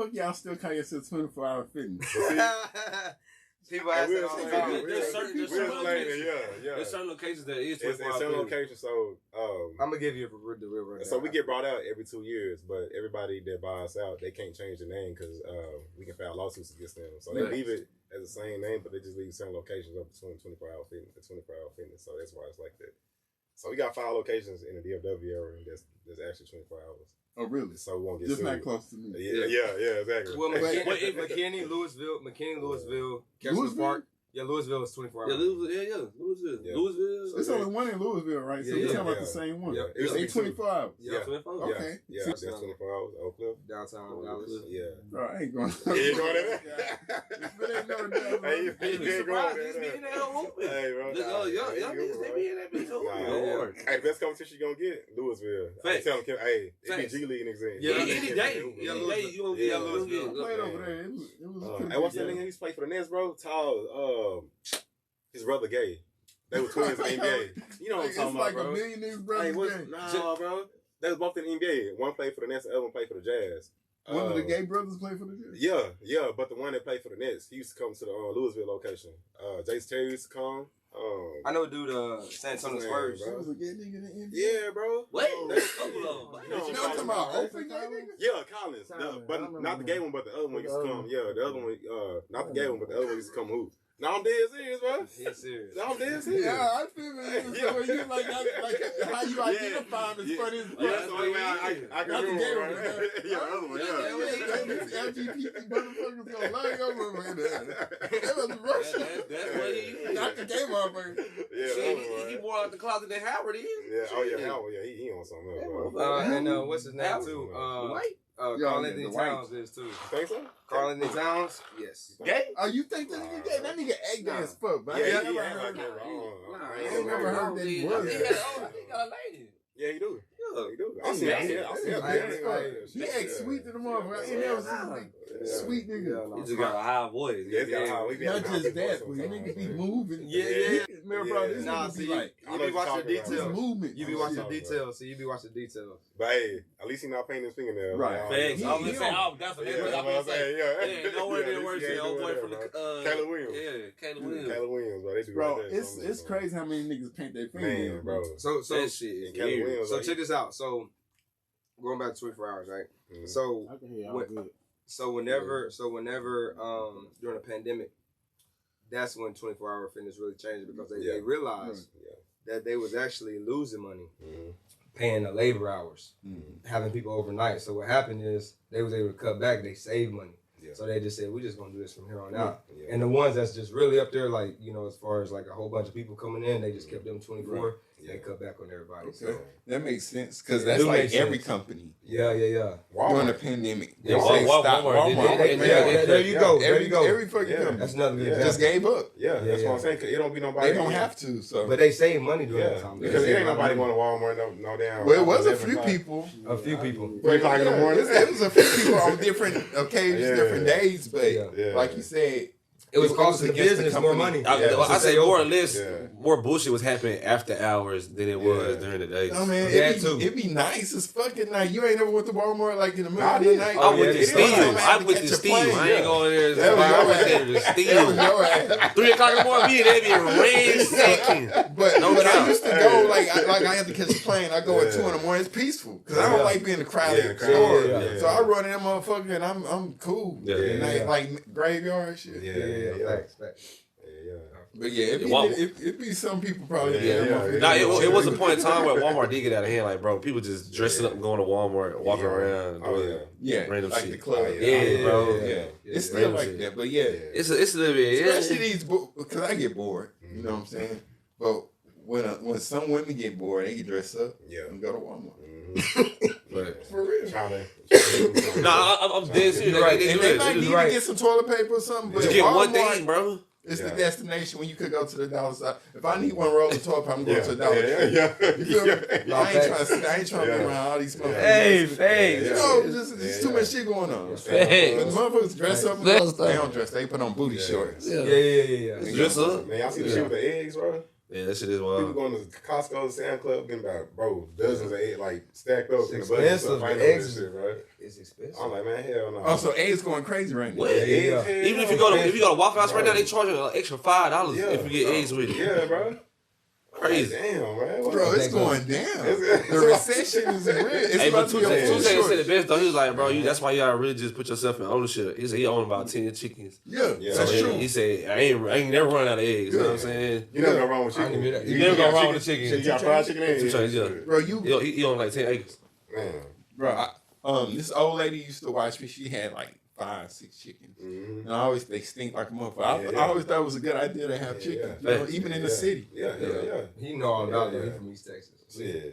fuck y'all still call yourself 24-hour fitness? People ask that all the time. There's certain locations that is 24 hours. It's certain locations, so I'm gonna give you the real rundown. So we get brought out every 2 years, but everybody that buys us out, they can't change the name because we can file lawsuits against them. So they leave it as the same name, but they just leave certain locations up between 24-hour fitness and 24-hour fitness. So that's why it's like that. So we got 5 locations in the DFW area that's actually 24 hours. Oh, really? So we won't get just sued. not close to me. Yeah, exactly. Well, McKinney, Louisville, Kessler Park. Yeah, Louisville is 24 hours. Louisville. It's only one in Louisville, right? So we're talking about the same one. Yeah. It's 24 hours. Yeah. 24 hours. Okay. Yeah, that's 24 hours. Oak Cliff. Downtown Dallas. Yeah. Bro, I ain't going to You ain't going there? Hey, you surprised? He's being that whole open. Hey, bro. Y'all niggas, they be in that bitch open. Hey, the best competition you going to get, Louisville. I tell them, hey, it be G League niggas in. Yeah, any day you going to get Louisville. I played over there. It was hey, what's that nigga who used to play for the Nets, bro? Tall, his brother gay. They were twins in the NBA. You know what I'm talking about, bro. It's like a million niggas brothers gay. Nah, bro. They was both in the NBA. One played for the Nets, the other one played for the Jazz. One of the gay brothers played for the Jazz? Yeah, but the one that played for the Nets, he used to come to the Louisville location. Jason Terry used to come. I know a dude, San Antonio Spurs. He was a gay nigga in the NBA? Yeah, bro. Wait, you know what I'm talking about? Open gay nigga? Yeah, Collins. But not the gay one, but the other one used to come. Yeah, the other one, not the gay one, but the other one used to come hoop. No, I'm dead serious, bro. He's serious. No, I'm dead serious. Yeah, I feel it. So you like how you identify him is funny as fuck. Yeah, that's the only way I can remember, right? Yeah, the other one, These LGBT motherfuckers gonna line up over there. That was Russian. That's what he is. Not the gay motherfucker. Yeah, he more out the closet than Howard is. Yeah, Howard, he on something else, bro. And what's his name, too? White. Carl Anthony Towns is too. Think so? Carl Anthony Towns? Yes. Gay? Oh, you think that nigga gay? That nigga act gay as fuck, man. Yeah, I never heard that. I ain't never heard that he was. He got a lady. Yeah, he do. Yeah, he do. I see he act sweet to the motherfucker. I ain't never seen sweet nigga. He just got a high voice. Not just that, but you nigga be moving. Yeah. Man, bro, this nigga be like, you be watching the details. Movement. You be watching the details. So you be watching the details. But hey, at least he not painting his fingernails. Right. Facts. I was gonna say, that's what I'm saying. Yeah, nowhere near worse than old boy from the Caleb Williams. Yeah, Caleb Williams, bro. They do bro, right there. it's crazy how many niggas paint their fingernails, bro. So that shit is Caleb Williams. So check this out. So going back to 24 hours, right? Mm-hmm. So I can hear y'all good. So whenever during the pandemic, that's when 24-hour fitness really changed because they realized that they was actually losing money paying the labor hours, having people overnight. So what happened is they was able to cut back, they saved money. So they just said, we're just going to do this from here on out. And the ones that's just really up there, like, you know, as far as like a whole bunch of people coming in, they just kept them 24. They cut back on everybody. Okay. So that makes sense because that's like every company. Yeah. During the pandemic. Yeah, Walmart. There you go. Every fucking company. That's another good just gave up. Yeah, that's what I'm saying. Cause it don't be nobody. They don't have to. So, but they save money during that time. Because there ain't nobody going to Walmart. No damn. Well, it was a few people. 3 o'clock in the morning. It was a few people on different occasions, different days. But like you said, it was costing the business more money. I say more or less, more bullshit was happening after hours than it was during the day. I mean, it'd be nice as fucking night. You ain't never went to Walmart like in the middle of the night. I went to steal. I ain't going there. I went there to steal. 3 o'clock in the morning, they be ransacking. But I used to go like I have to catch a plane. I go at 2 in the morning. It's peaceful because I don't like being in the crowded store. So I run in that motherfucker and I'm cool. Like graveyard shit. Facts. But it'd be some people probably. It was a point in time where Walmart did get out of hand. Like, bro, people just dressing up and going to Walmart, walking around, doing random like shit. The club. Bro. It's still like that, but it's a little bit. Especially these, because I get bored. You know what I'm saying? But when some women get bored, they get dressed up and go to Walmart. But for real. I'm dead serious. Right. And they might need to get some toilet paper or something. But just get one thing, bro. It's the destination when you could go to the dollar store. If I need one roll of toilet paper, I'm going to the dollar store. You feel me? I ain't trying to be around all these motherfuckers. Hey. You know, there's too much shit going on. But the motherfuckers dress up. They don't dress. They put on booty shorts. Yeah. Dress up. Man, y'all see the shit with the eggs, bro? Yeah, that shit is wild. People going to Costco, Sam's Club, getting about, bro, dozens of eggs, like, stacked up in the expensive. budget. Eggs, shit, right? It's expensive. I'm like, man, hell no. Oh, so eggs going crazy right now. What? Yeah. Even if you go to Waffle House right now, they charge you an extra $5 if you get eggs with it. Yeah, bro. Crazy. Damn, man. Bro, it's going down. The recession is real. It's about to be a Tuesday said the best though. He was like, bro, that's why y'all really just put yourself in ownership. He said he owned about 10 chickens. Yeah, So that's true. He said I ain't never run out of eggs. You know what I'm saying? You never go wrong with chicken. You never go wrong with the chicken. You got fried chicken and eggs. Yeah. Bro, he owned like 10 acres. Man. Bro, this old lady used to watch me. She had like 5, 6 chickens. Mm-hmm. And they stink like a motherfucker. I always thought it was a good idea to have chickens, you know, even in the city. Yeah. He know all about it. He from East Texas. Chicken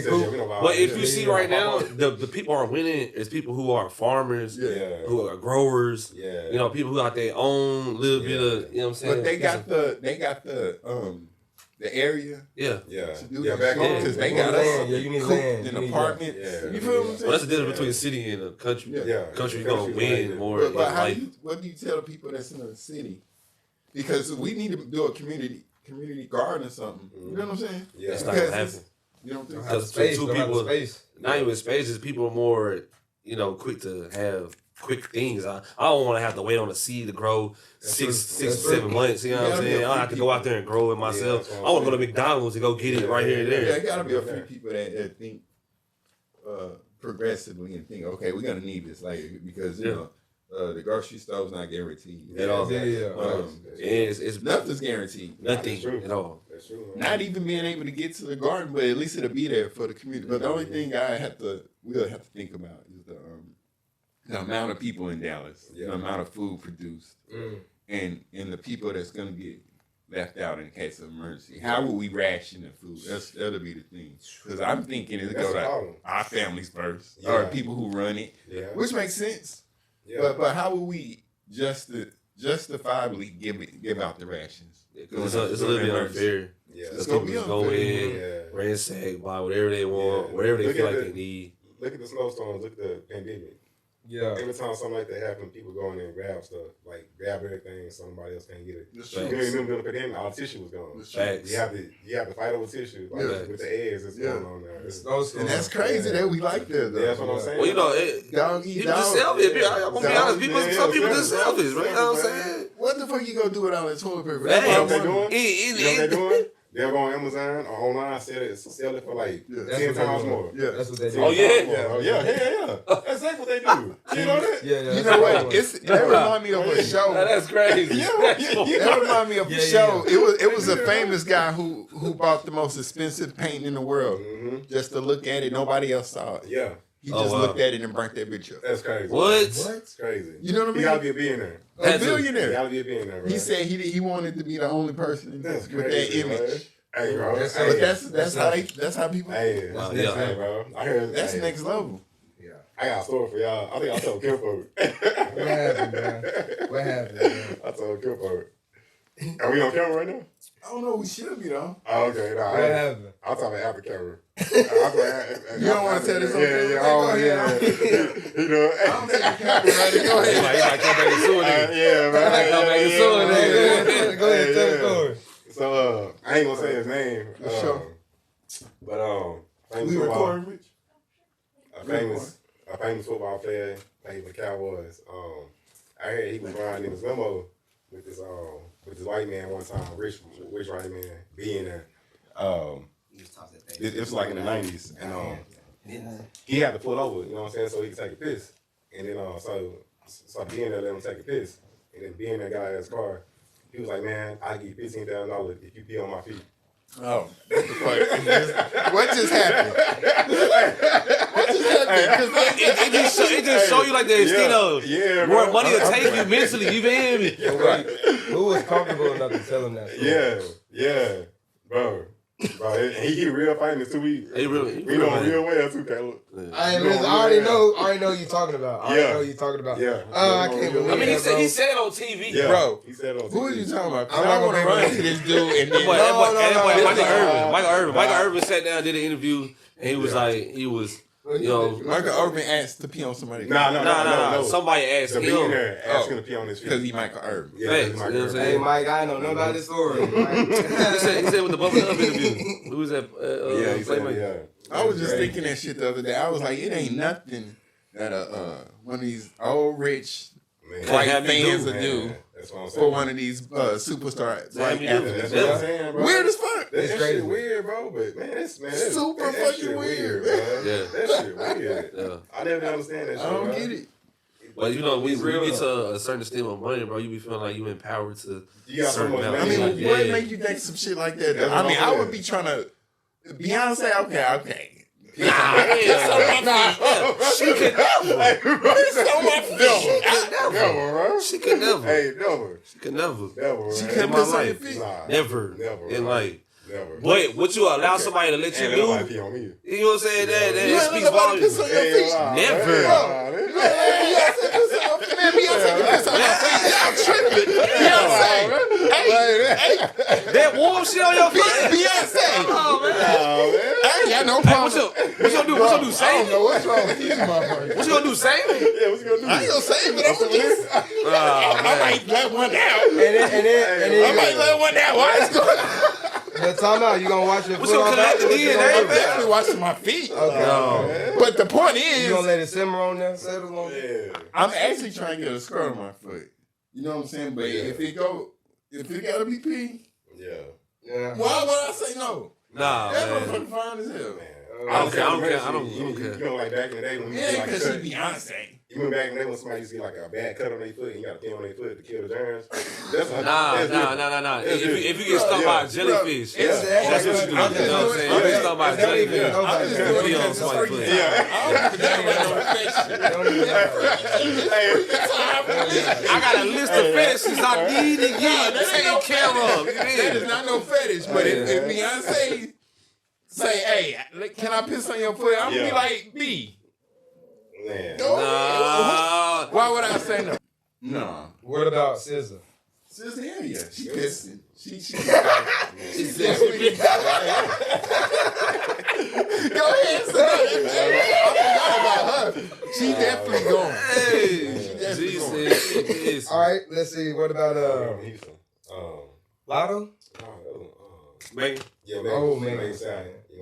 coop. But if you see right now, the people are winning is people who are farmers, who are growers, you know, people who got their own little bit of, you know what I'm saying? But they got the area. Yeah. To do that because they got land. Yeah, you need land. An apartment. You feel what I'm saying? Well, that's the difference between the city and the country. Country gonna win more. But what do you tell the people that's in the city? Because we need to do a community garden or something. You know what I'm saying? Yeah, it's not gonna happen. You don't think because two people, not even spaces, people are more, you know, quick to have quick things. I don't want to have to wait on a seed to grow 6 to 7 months. You know what I'm saying? I don't have to go out there and grow it myself. I want to go to McDonald's and go get it right here and there. Yeah, there gotta be a few people that think progressively and think, okay, we're gonna need this, like, because you know. The grocery store's not guaranteed at all. It's nothing's guaranteed. Nothing at all. That's true. Not even being able to get to the garden, but at least it'll be there for the community. But the only thing we'll have to think about is the amount of people in Dallas, the amount of food produced, and the people that's gonna get left out in case of emergency. How will we ration the food? That'll be the thing. Because I'm thinking it'll go to our families first, or people who run it, which makes sense. Yeah. But how will we justifiably give out the rations? It's a little bit unfair. Yeah, it's gonna be unfair. Go in, ransack, buy whatever they want, whatever they feel like they need. Look at the snowstorms. Look at the pandemic. Yeah. Every time something like that happens, people go in there and grab stuff, like grab everything, somebody else can't get it. You remember during the pandemic, all the tissue was gone. You have to fight over tissue, like with the eggs that's going on there. And that's crazy that we like that, though. That's what I'm saying. Well, you know, people just selfish. I'm gonna be honest. Some people just selfish, right? You know what I'm saying? What the fuck you gonna do with all that toilet paper? You know what they're doing? They'll go on Amazon or online, sell it for like 10 times more. Yeah, that's what they do. Oh yeah. That's exactly what they do. You know that? Yeah. You know what? That remind me of a show. That's crazy. That remind me of a show. It was a famous guy who bought the most expensive paint in the world just to look at it. Nobody else saw it. Yeah. He just looked at it and burnt that bitch up. That's crazy. What? That's crazy. You know what I mean? You gotta be a billionaire. A billionaire. You gotta be a billionaire, bro. He said he wanted to be the only person with that image. Bro. Hey, bro. That's how people. Hey, bro. I heard that's next level. Yeah. I got a story for y'all. I think I told Kim for it. What happened, man? I told Kim for it. Are we on camera right now? I don't know. We should be though. Oh, okay. Nah, what happened? I'm talking about after camera. You don't want to tell this on camera? You know, I don't take the camera right. Go ahead. You might come back and sue it. Yeah, man. Come back and sue it. Go ahead, tell the story. So, I ain't gonna say his name. But we recording, Rich? A famous football player played for the Cowboys. I heard he was riding in his limo with this white man one time, rich white man, being there. It was like in the 90s, and he had to pull over, you know what I'm saying, so he could take a piss. And then so being there let him take a piss, and then being that guy in his car, he was like, "Man, I'll give you $15,000 if you pee on my feet." Oh, what the fuck? What just happened? What just happened? It just show you like the extent of where money will take you mentally. You feel me? Who was comfortable enough to tell him that story? Yeah, bro. Bro, he real famous too. We know him real well too, Caleb. I already know you talking about. Yeah. I can't believe. I mean, he said it on TV, bro. He said it on TV. Who are you talking about? I'm not want to run into this dude and then Michael Irvin sat down, did an interview, and he was like, he was You know, Michael Irvin asked to pee on somebody. No. Somebody asked the him. billionaire asked him to pee on his feet Because he Michael Irvin. Yeah, Thanks. You know what I'm saying? Hey, Mike, I know nothing about this story. he said with the Bubble Up interview. Who was that? he said, I was just thinking that shit the other day. I was like, it ain't nothing that one of these old rich white fans will do for one of these superstars. That's what I'm saying, bro. Weird as fuck. That shit weird, bro. But that's super fucking weird, bro. Yeah. That shit weird. Yeah. I never understand that shit. I don't bro. get it. But you know, when you get to a certain extent of money, bro, you be feeling like you empowered to. You got so much money. I mean, Like, what make you think some shit like that? I mean, I would be trying to. Beyonce, okay. Nah, she could never. She could never. Hey, never. She could never. Never. She man. couldn't my piss on life. your feet. Nah, Never. Never. In like. Never. Wait, what you allow somebody to let you Ain't do? nobody pee on me. You know what I'm saying? That You ain't speaks let nobody piss on volumes. your feet. Never. Beyonce piss on your feet. Man, Beyonce can piss on your feet. Y'all tripping. Beyonce. Hey. That warm shit on your feet. Beyonce. Oh, man. I ain't got no Hey, problem. what you gonna do? What you gonna do? I Save don't it? know what's wrong with these motherfuckers. What you gonna do? Save it? Yeah, what you gonna do? I ain't gonna say it, but I'm gonna just. Oh, I man. might let one out. And then I might let one out. Why is going on? But time out, you gonna watch your What foot you on gonna back? collect the What you DNA, gonna I'm do? definitely washing my feet. No. But the point You is, gonna let it simmer on there, settle on there? Yeah. I'm actually trying to get a skirt on my foot. You know what I'm saying? But if it gotta be pee, Yeah. why would I say no? Nah, That man. motherfucker fine as hell. I don't care. You know, like back in the day when you It get ain't like a because cut. she Beyonce. Even back in the day when somebody used to get like a bad cut on their foot and you got to pee on their foot to kill the germs. That's what Nah. That's If you get stung by a jellyfish, It's that's what you do. You know what I'm saying? You get stung by a jellyfish. I'm just doing it Pee on because it's somebody's freaky foot. time. I don't give a damn about no infection. I got a list of fetishes I need to get taken care of. You That is mean? not no fetish. But if Beyonce say, hey, can I piss on your foot? I'm gonna be like, B. Man. Go ahead. Nah. Why would I say no? No. What about scissor? Sis, hell yeah. She pissing. She definitely Go ahead, I forgot about her. She definitely going. Hey, Jesus. All right, let's see. What about Lotto? Megan. Yeah, Oh, man. man.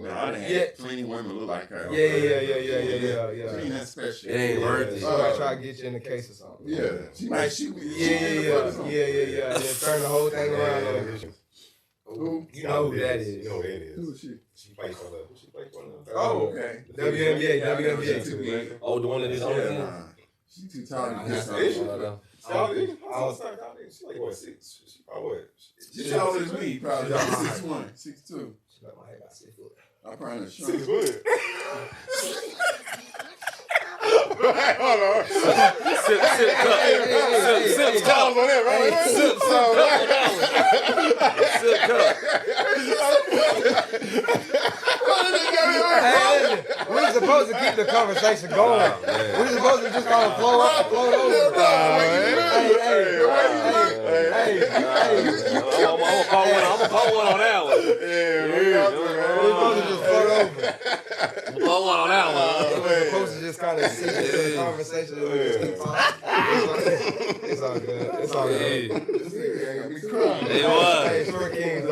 No, I done had plenty of women look like her. Yeah. She ain't that special. It ain't worth it. She might try to get you in the case or something. Yeah. She might shoot me. Yeah. Turn the whole thing around. Who? You know who that is. You know who that is. Who is she? She fights for the. Oh, okay. WNBA. Too big. Oh, the one that is on Yeah, there? nah. She too tall to Is get she? on. She's like what, 6? She's about what? She's taller than me, probably. 6'1", 6'2". I probably shrunk. 6 foot. Hold on. Sip cup. on that, right? Sip cup. We're supposed to keep the conversation going. We're supposed to just kind of flow over. I'm gonna call one on that one. We're supposed to just float over. Call one on that one. We're supposed to just kind of see the conversation and just keep talking. It's all good. It's all good. This nigga ain't gonna be crying. It was. Hey, short kings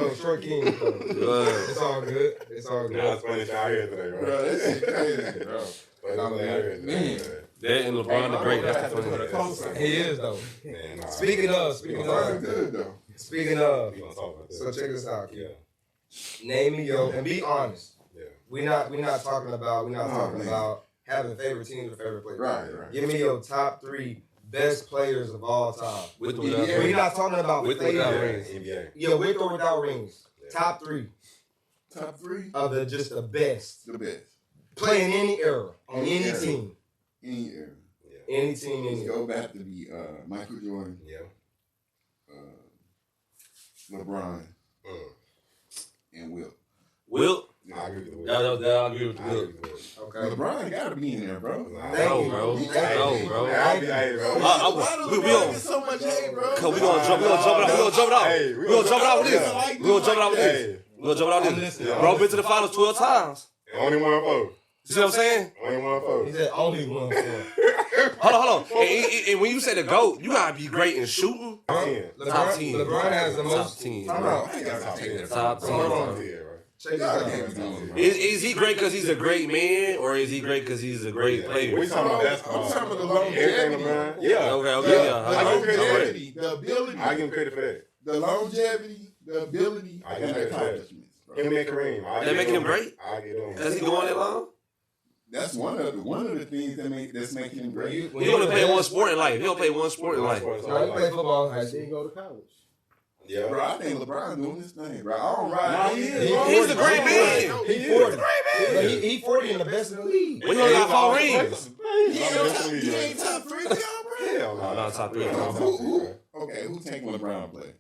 though. It's all good. It's all Nah, good. it's funny shit out here today, bro. Bro, this shit crazy, bro. But I'm out here today. That and LeBron the Great. That's the funny. Closer. He is though. Man, nah. Speaking of, Good though. speaking of. We gonna talk about this. So check this out. Yeah. Name me your and be honest. Yeah. We're not talking about having favorite teams or favorite players. Right. Give me your top 3 best players of all time. With or without We're rings. not talking about With or without players. rings. NBA. Yeah, with or without rings. Top 3 Top 3? of the best. The best. Play in any era, on any era. team. Any era. Any team, Let's any go back to be Michael Jordan, Yeah. LeBron, and Wilt. Wilt? I agree with the Yeah, I agree with the Wilt. Okay. LeBron gotta be in there, bro. Thank you, bro. Thank you. No, bro. I'll be hey, bro. Why does we LeBron on- get so much hate, bro? Cause we gonna jump it out. Hey, We gonna jump it out with this. Yeah. We gonna jump it out with this. Hey, We gonna jump it out with this. Bro, been to the finals 12 times. only one vote. You see what I'm saying? Only 1-4. He said only 1-4. Hold on. And when you say the GOAT, you gotta be great in shooting. Top 10. Top 10. LeBron has the most. Top 10. Top 10. Is he great because he's a great man, or is he great because he's a great player? We talking about basketball. I'm talking about the longevity. Yeah. Okay, yeah. The longevity, the ability. I give him credit for that. The longevity, the ability, I and give the him credit. accomplishments. Bro. Him and Kareem. That make him great? I get him. Does he go on that long? That's one of the things that's making him great. He only play one sport in life. He don't play one sport in life. No, he played football. I didn't go to college. Yeah, bro. I think LeBron doing this thing, bro. I don't ride. He's a great man. He's 40. He's 40 and the best in the league. But he only got 4 rings. He ain't top 3 now, bro. Hell no. No, top 3. Okay, who taking LeBron play?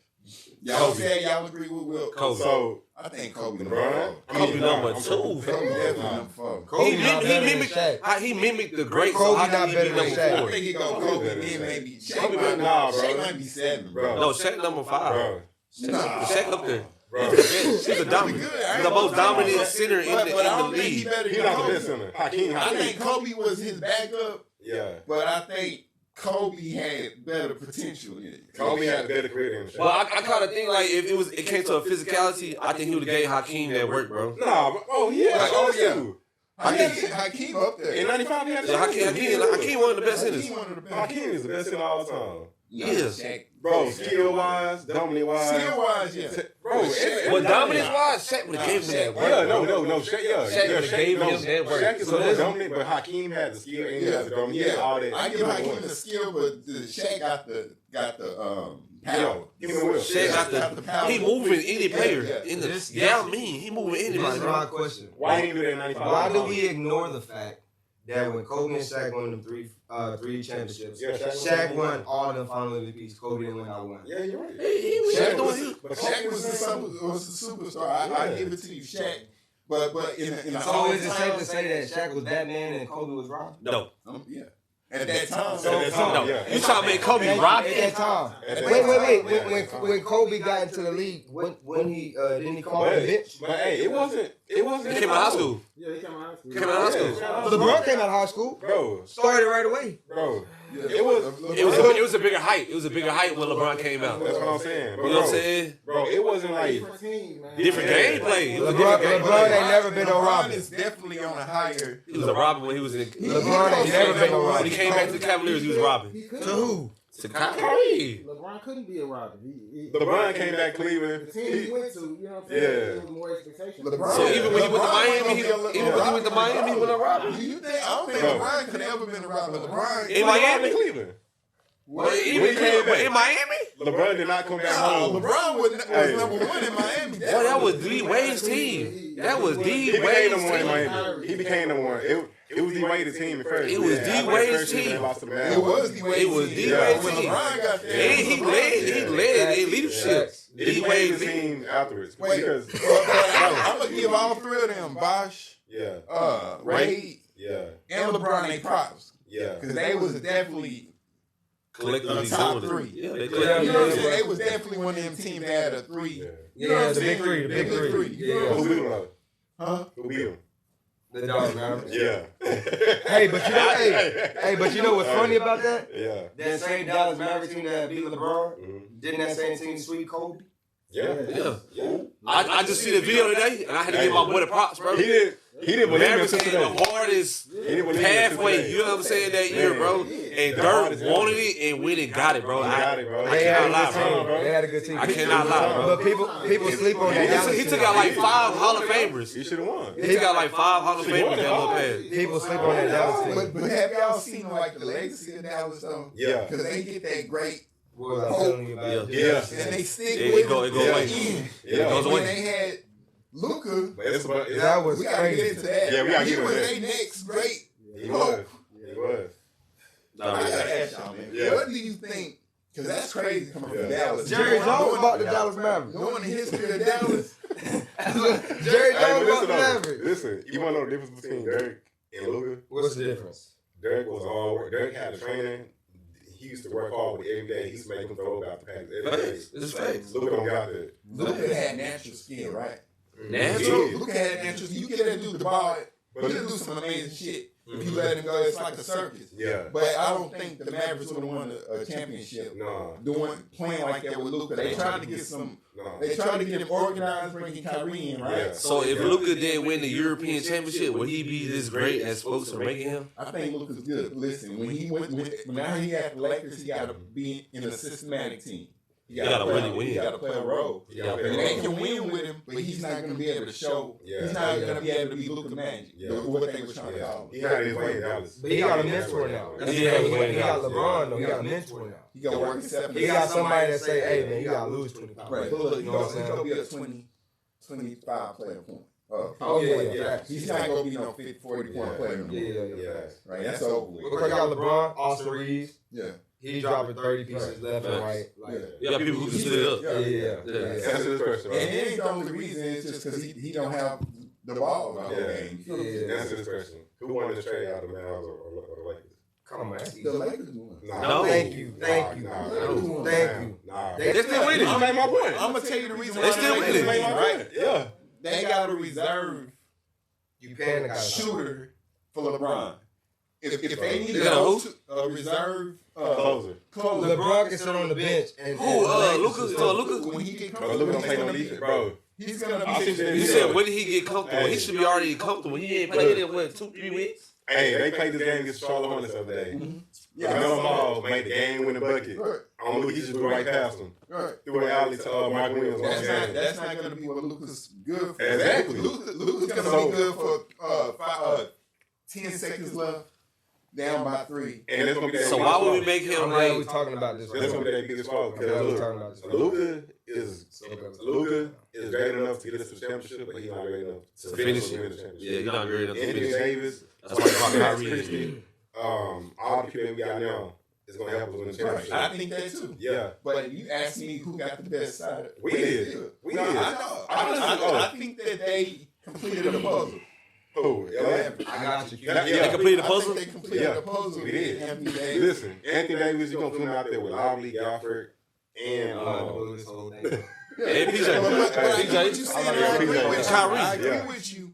Y'all say y'all agree with Will? Kobe. So I think Kobe LeBron. Kobe number 2. Kobe definitely number 4. He mimicked the great. Kobe How not can he better be than number Shaq. 4? I think he go Kobe, then maybe Kobe, nah, bro. Shaq might be 7, bro. No, Shaq number 5. Bro. Shaq up there. Bro. She's the dominant. The most dominant center in the league. He's He's not the best center. Hakeem. I think Kobe was his backup, Yeah. but I think Kobe had better potential in it. Kobe had a better career than Shaq. Well, I kind of think like if it came to a physicality, I think he would have gave Hakeem that work, bro. Nah, bro. Oh, yeah. Oh, yeah. Hakeem up there. In 95, he had Yeah, Hakeem one of the best hitters. Hakeem one of the best. Hakeem is the best hitter all the time. Yes. Bro, skill-wise, dominant-wise. Skill-wise, yeah. Bro, Well, dominance-wise, Shaq would have gave him that work. Yeah, no, Shaq, yeah. Shaq Yeah, would've gave him that work. Shaq is a little dominant, but Hakeem had the skill and he has the dominant. Yeah, all that. I give Hakeem the skill, but Shaq got the power. Give him the will. Shaq got the power. He moving any player in the. Yeah, I mean, he moving This anybody. is my question. Why he didn't do that in 95? Why do we ignore the fact that when Kobe and Shaq won them three championships, Yeah, Shaq won all them final MVPs. Kobe didn't win not one. Yeah, you're right. He was Shaq doing his. But Shaq was the superstar. I give it to you, Shaq. But in the So is it safe to say that Shaq was Batman and Kobe was Robin? No. Yeah. At that time. No. Yeah. You trying to make Kobe Robin? At that time. Wait. When Kobe got into the league, when he didn't he come off the bench? But hey, it wasn't. He came out of high school. Yeah, he came out of high school. Came out of high school. LeBron came out of high school. Bro, Started right away. bro. Yeah. It was a bigger height. It was a bigger height when LeBron came out. That's what I'm saying. You know what I'm saying? Bro, it wasn't like. Different team, man. Different gameplay. It was a LeBron different gameplay. ain't never been no LeBron Robin. is definitely on a higher. He was a Robin when he was in. LeBron ain't never been no When Robin. he came back to the Cavaliers, he was Robin. He To couldn't. who? To Kyrie. LeBron couldn't be a Robin. LeBron came back The Cleveland. team he went to, you know what I'm saying? Yeah. There was more expectations. LeBron- So even when he went to LeBron Miami, was gonna be even when he went to Miami, he went on Robin. You think? I don't think Bro. LeBron could have ever been a Robin. LeBron. In Miami? Cleveland. What? Even in Miami? LeBron did not come back No, home. LeBron was Hey. number 1 in Miami. Boy, that was D Wade's team. That was D He became Wade's number 1 in team. Miami. He became number 1. It was D Wade's team at first. It was D After Wade's first season, team. they lost to the Mavs. It was D Wade's It was team. D Yeah. Wade's When team. LeBron got there, And he led a leadership. He D became Wade's the team. team afterwards. Wait, Because, I'm gonna give all 3 of them, Bosh, yeah, Ray, yeah, and LeBron they props yeah. because they was definitely Collectively top doing 3. it. Yeah, they You know collectively what I'm doing saying? it. They was definitely one of them teams that had a 3. Yeah. You know what I'm the saying? big three, the big three. You know what Who I'm beat saying? him though? Huh? Who beat him? The Dallas Mavericks. Yeah. Hey, but you know, hey, but you know what's funny about that? Yeah. That same Dallas Mavericks team that beat LeBron, Mhm. didn't that same team sweep Kobe? Yeah. Yeah. Yeah. I just see the video today, and I had to give my boy the props, bro. He didn't believe Mavericks it had today. the hardest He didn't believe it pathway, today. you know what I'm saying, that year, bro. And Dirk wanted it and went and got it, bro. He got it, bro. I They had a cannot lie, good team. bro. They had a good team. I cannot lie, bro. But people sleep on that. Dallas He team. took out like 5 Hall of Famers. He should have won. He took out like 5 Hall of Famers that little pass. People sleep on that Dallas team. But have y'all seen like the legacy of Dallas though? Yeah. Because they get that great What was I telling you about? Yeah. and they stick It with go it away. to the end. It goes When away. they had Luka, But it's about, That was we gotta get crazy. into that. Yeah, we gotta he get into was that. their next great he was. He was. Nah, I man. gotta ask y'all, man. Yeah. What do you think? Because that's crazy coming from Yeah. Dallas. Jerry Jones bought the Dallas Mavericks. Knowing the history of Dallas, Jerry Hey, Jones but bought the listen, Mavericks. listen, you want to know the difference between Dirk and Luka? What's the difference? Dirk was all work. Dirk had a training. He used to work hard with every day. He used to make him throw about the pack every day. Facts. It's facts. Luka don't got that. Luka had natural skill, right? Natural? Luka had natural skill. You get that dude the ball But he'll do some amazing shit if you let him go. It's like a circus. Yeah. But I don't think the Mavericks would have won a championship. No. Playing like that with Luka. They tried to get some. They tried to get him organized, bringing Kyrie in, right? Yeah. So if Luka didn't win the European Championship, would he be this great as folks are making him? I think Luka's good. Listen, when he went, now he at the Lakers, he got to be in a systematic team. You gotta really win. He got to play a role. Yeah. And they can win with him, but he's not going to be able to show. Yeah. He's not going to be able to be Luka Magic. Yeah. What they were trying to call him. He had his way in Dallas. But he got a mentor now. He got LeBron though. He got a mentor now. He got to work himself. He got somebody that say, "Hey man, you gotta lose 25." Right. But look, he's going to be a 25 player point. Oh yeah. He's not going to be no 50, 40 point player no more. Yeah. Right. That's over with. Because you got LeBron, Austin Reeves. Yeah. He's dropping 30 pieces left and right. You got people who can split it up. Answer this question. And it ain't the only reason. It's just because he don't have the ball the whole game. Answer this question. Who won this trade out of the Mavs or the Lakers? Come on, man. The Lakers won. No. Thank you. They still winning. I made my point. I'm gonna tell you the reason They why still the winning. Lakers made right. Yeah. They got a reserve You paying the guy. shooter for LeBron. If they need They got a reserve Closer. LeBron can sit on the bench and Luka. when he get Bro, look, don't play no defense, bro. He's gonna I be. see that. You said when did he get comfortable? He should be already comfortable. He ain't played in what 2-3 weeks. Hey, they played this game against Charlotte Hornets the other day. Melo Ball made the game-winning bucket. On Luka, he just threw right past him. Right. Threw an alley to Mark Williams. That's not gonna be what Luka's good for. Exactly. Luka's gonna be good for 10 seconds left, down by 3. And that's gonna be that. So why would we make him I'm glad we like? talking about this. That's gonna be that biggest fault. I'm glad we talking about this. Luka is great enough to get us to the championship, but he's not great enough to Finish win it. the championship. Yeah, you're not great enough to Anthony finish. Davis, That's why you're Max Kyrie. Christie, all the people we got now is gonna help us win the championship. I think that too. Yeah. But you asked me who got the best side. We did. We did. I know. I think that they completed the puzzle. Who? LA? I got you. They completed the puzzle. I think they completed the puzzle. We did. Anthony Davis. Listen, Anthony Davis, you're gonna put him out there with Lively, Gafford, and This whole thing. Hey, PJ. What you saying? I agree with you. Kyrie. I agree Yeah. with you.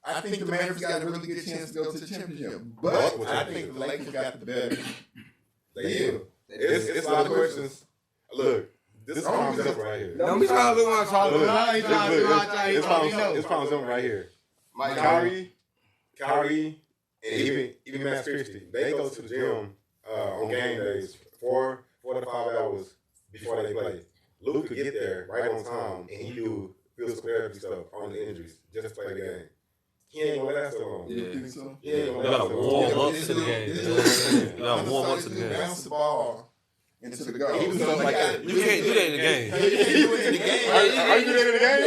I think the Mavericks got a really good chance to go to the championship, but I think the Lakers got the better. they did. It's a lot of questions. Look, this is Palm Zip right here. Don't be trying to look my child. Look, it's Palm Zip right here. Kyrie, and even Max Christie, they go to the gym on game days 4 to 5 hours before they play. Luka could get there right on time, and he do physical therapy stuff on the injuries just to play the game. He ain't gonna last so long. You think so? He ain't You gonna gotta last so long. warm up to the game. You gotta warm up to the game. Bounce the ball into the goal. He do stuff like that. You can't do that in the game. You can't do it in the game. Are you doing that in the game?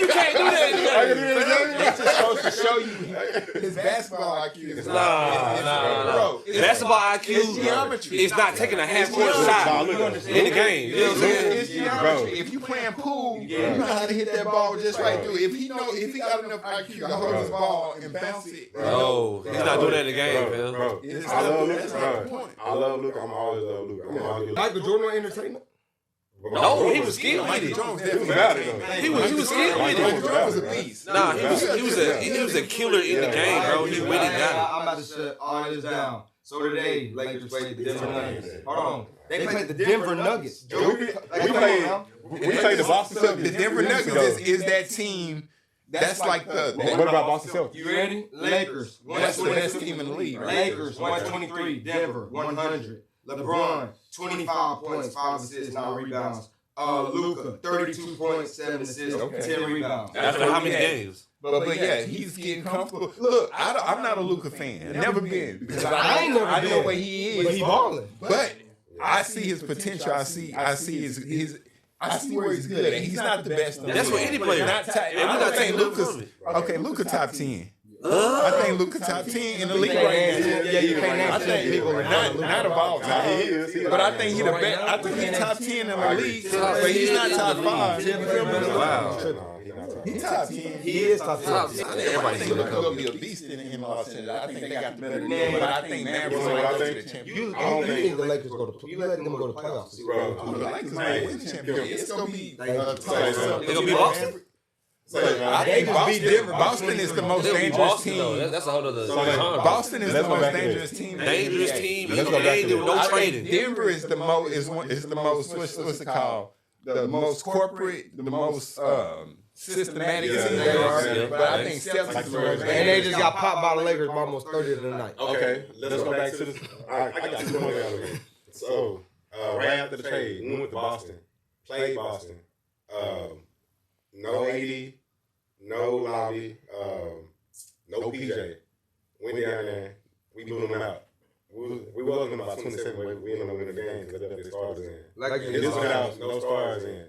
You can't do that in the game. Are you doing that in the game? It's just supposed to show you his basketball IQ. Is Nah. Basketball IQ It's geometry. is not taking a half-court shot in the game. You know what I'm saying? It's geometry. If you playing pool, you know how to hit that ball just right through. If he got enough IQ to hold his ball and bounce it. No, he's not doing that in the game, man. Bro, It's I love that's Luka. not the Bro. point. I love Luka. I'm always love Luka. I'm always Luka. Michael Jordan on entertainment. No, he was skilled with Michael it. Jones He was definitely about it though. He was skilled with Michael it. Jones was a beast. Nah, he was a killer in the game, bro. He really got it. I'm about to shut all this down. So today, Lakers played the Denver Nuggets. Hold on. They played the Denver Nuggets. We played the Boston So Celtics. the Denver Nuggets is that team. That's like What about Boston Celtics? You ready? Lakers. that's the best team in the league, right? Lakers 123. Denver 100. LeBron 25 points, 5 assists, 9 rebounds. Luka 32 points, 7 assists, 10 rebounds. After how many games? But yeah, he's getting comfortable. Look, I'm not a Luka fan. Never been because I ain't never I know been. where he is. But he balling. But I see his potential. I see his. I see where he's good at. He's not the best. That's what any player. Not top, And we're I not think taking Luka Luka's from it. okay. Luka top 10. I think Luka top 10 in the league right now. Yeah, you can't name I 10 think people. not of all time. He is. But I think he's the best. I think he's top 10 in the league, but he's not top 5. You feel me? Wow. He's top 10. He is top 10. I think Luka will be a beast in Los Angeles. I think they got the better team, but I think Mavericks will go to the championship. You think the Lakers go to? You let them go to playoffs? The Lakers might win the championship. It's gonna be They gonna be Boston? I think Boston is the most dangerous team. That's a whole other. Boston is the most dangerous team. Dangerous team. Let's go back to no trading. Denver is the most. What's it called? The most corporate, the most systematic team. But I think Celtics are. And they just got popped by the Lakers by almost 30 tonight. Okay, let's go back to this. I got 2 points out of it. So, right after the trade, we went to Boston, played Boston. No AD, no Lobby, no PJ. Went down there, we blew them out. We was looking about 27, but we ended up winning the game because they left their starters in. And this without no stars in.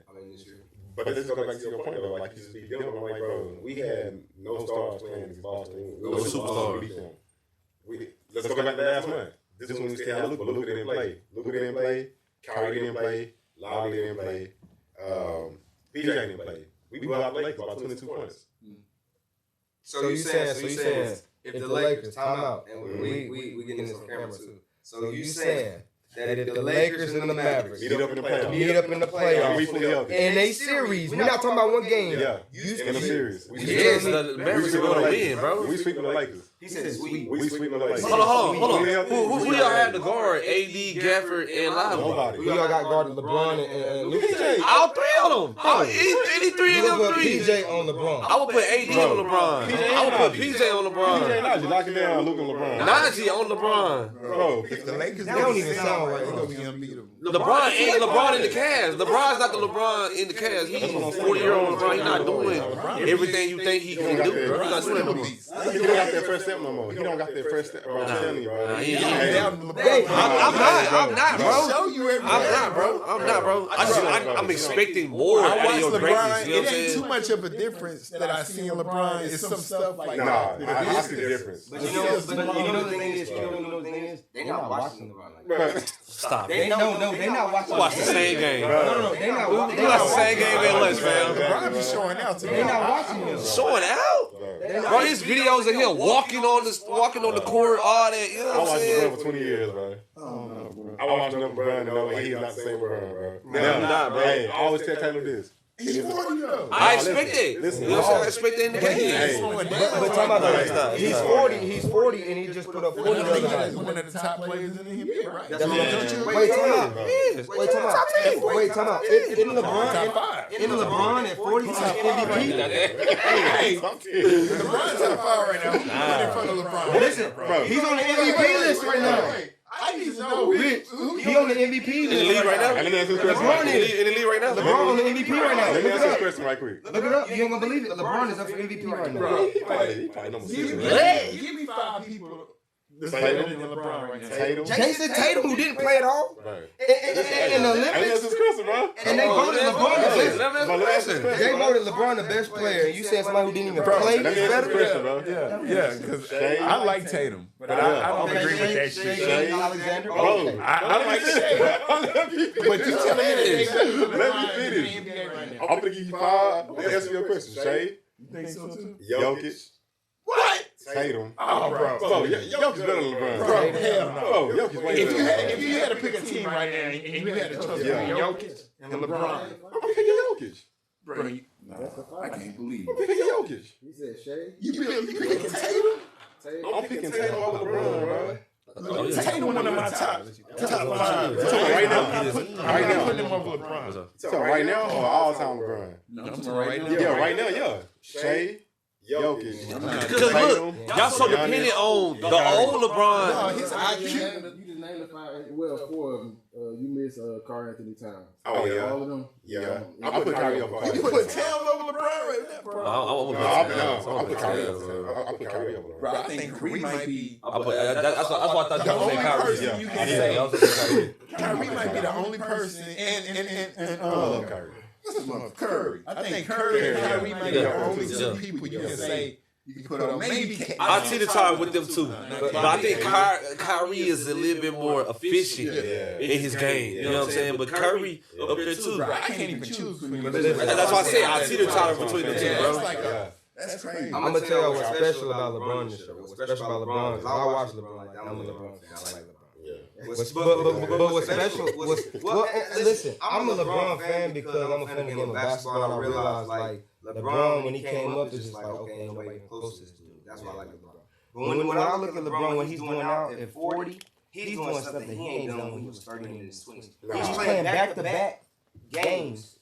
But let's go back to your point though, like you just be dealing with, like, bro, we had no stars playing against Boston. No superstars. Let's go back to last month. This is when we still had Luka. Luka didn't play. Kyrie didn't play. Lowry didn't play. PJ didn't play. We blew out the Lakers by 22 points. So you saying if the Lakers time out and we getting this on camera too. So you saying that if the Lakers and the Mavericks meet up in the playoffs in a series, we're not talking about one game. Yeah, in a series. Yes, the Mavericks are going to win, bro. We sweeping the Lakers. He said sweep. We sweeping the Lakers. Hold on. Who y'all have to guard? AD, Gafford, and Lowry. Nobody. Who y'all got guarded? LeBron and Luka. All 3 of them. Any 3 of them 3. PJ on LeBron. I would put AD on LeBron. I would put PJ on LeBron. PJ Najee locking down Luka and LeBron. Najee on LeBron. Bro, If the Lakers don't even sound right. They're gonna be unbeatable. LeBron ain't LeBron in the Cavs. LeBron's not the LeBron in the Cavs. He's 40-year-old LeBron. He's not doing everything you think he can do. He's not doing it no more. He don't got that first step no more. He don't got that first step. Bro, I'm telling you, bro. I'm not, bro. Show you everything. I'm not, bro. I'm expecting more I out of watch your LeBron. greatness. You know what It I'm ain't too saying? much of a difference that I see in LeBron. It's some stuff like Nah, I see the difference. But you know the thing is, they're not watching LeBron like that. Stop. They not watching. Watch the same game. No, they not We watching. watch the same game at lunch, fam. LeBron be showing out to me. They not watching him. Showing out? Bro, his videos of him walking on the court, all that. You know I what I'm watched saying? LeBron for 20 years, bro. I watched LeBron and know he's not the same LeBron, bro. I'm not, bro. Hey, I always tell Taylor this. He's 40 though. I expect it. Listen, You know what I'm saying? I expect that in the game. Hey, But talking about he's 40 and he just put up 40 the other night. He's one of the top players in the NBA, right? That's what I'm telling you. Wait, time out. In LeBron at 40, he's MVP. Hey, LeBron's top 5 right now. Who's in front of LeBron? Listen, bro. he's on the MVP list right now. I need to know who He on the MVP In the list. league right now? Let me ask this question. LeBron In is. the league right now? LeBron on the MVP right now. Let me Look ask it this up. question right quick. Look it up. You ain't gonna believe it. LeBron is up for MVP right now. He probably number 6. Give me 5 people that's better than LeBron right now. Tatum. Jason Tatum, who didn't play at all Right. in the Let me ask Olympics, this question, bro. and they voted LeBron the best. Let me ask But you a let me ask this question. question. They voted LeBron the best player, and you said somebody who didn't even Bro, play Let me is ask better. this question, bro. Yeah, because I like Tatum, but I don't agree with that shit. Shea Alexander. Bro, I like Shea. let me finish. But you telling me that they better than Let LeBron me in the finish. NBA right now? I'm gonna give you 5. Let me answer your question. Shea, You think so too? Jokic, What? Tatum. Oh, bro. Bro, Jokic's better than LeBron. Bro, hell no. Bro, Jokic way If better. you had to pick a team right now and you had to choose Yeah. between Jokic and LeBron, I'm picking Jokic. bro, I can't believe I'm it. picking Jokic. He said Shea. You picking Tatum? I'm picking Tatum over LeBron, bro. Tatum one of my top 5. Right now. I'm putting him over LeBron. So right now or all-time LeBron? No, I'm talking right now. Yeah, right now, yeah. Shea, Jokic. Because look, y'all so dependent on the old No, LeBron. his You IQ. just named the 5. Well, 4 of them. You missed Carl Anthony Towns. Oh, yeah. All of them. Yeah. I put Kyrie over You Kyrie. put Towns over LeBron right now, bro. I put Kyrie over. I put Kyrie over. Bro, I think Kyrie might be That's why I thought the you were only saying Kyrie. person you can Yeah, say. I was saying Kyrie. Kyrie might be the only person, and I love Kyrie. what's his name? Curry. I think Curry and Kyrie might be the only two people you can say you can put on. Maybe I see the time with them too, but I think Kyrie is a little bit more efficient in his game. You know what I'm saying? But Curry up there too. Bro, I can't even choose between them. That's why I say I see the time between the two, That's bro. like that's crazy. I'm gonna tell you what's special about LeBron this year. What's special about LeBron is I watch LeBron like I'm a LeBron fan. I like LeBron. But what's special? Listen, I'm a LeBron fan because I'm a fan of the game of basketball. And I realize like LeBron, when he came up, it's just like, okay, ain't nobody even close to this dude. That's why I like LeBron. But when I look at LeBron, what he's doing now at 40, he's doing stuff that he ain't done when he was 30 in his 20s. He's playing back-to-back games.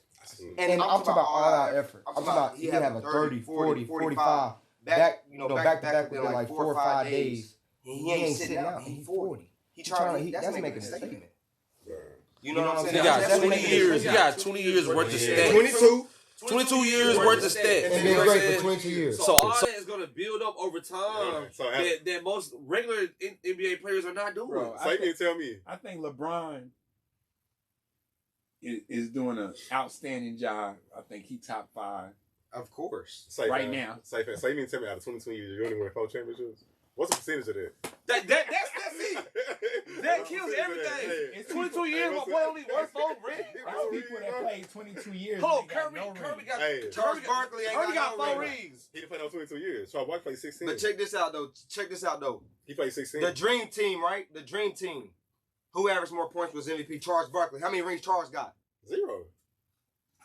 And I'm talking about all-out effort. I'm talking about he have a 30, 40, 45, back-to-back with like 4 or 5 days. He ain't sitting out. He's 40. That's making a statement. You know what I'm saying? He got 20 years. He got 20 years worth of stats. 22 years worth of stats. And been great for 22 years. So all that is going to build up over time that most regular NBA players are not doing. Bro, so you can tell me. I think LeBron is doing an outstanding job. I think he top 5. Of course. Now. So you mean to tell me out of 22 years, you only win 4 championships? What's the percentage of that? That's it. That kills everything. It's 22 years, but boy only won 4 rings. There's people that played 22 years. Hold on, Kirby got Charles Barkley ain't got 4 rings. He didn't play no 22 years. Charles Barkley played 16. But check this out though. He played 16. The dream team, right? The dream team. Who averaged more points was MVP? Charles Barkley. How many rings Charles got? 0.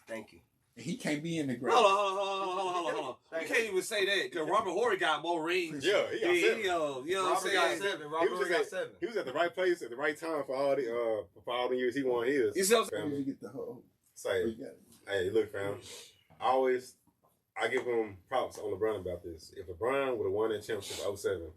Thank you. He can't be in the grade. Hold on. You can't even say that because Robert Horry got more rings. Yeah, he got 7. You know what I'm saying? Robert got 7. He was at the right place at the right time for all the years he won his. You see what I'm saying? You get the whole. Say, hey, look, fam. I give him props on LeBron about this. If LeBron would have won that championship in 07,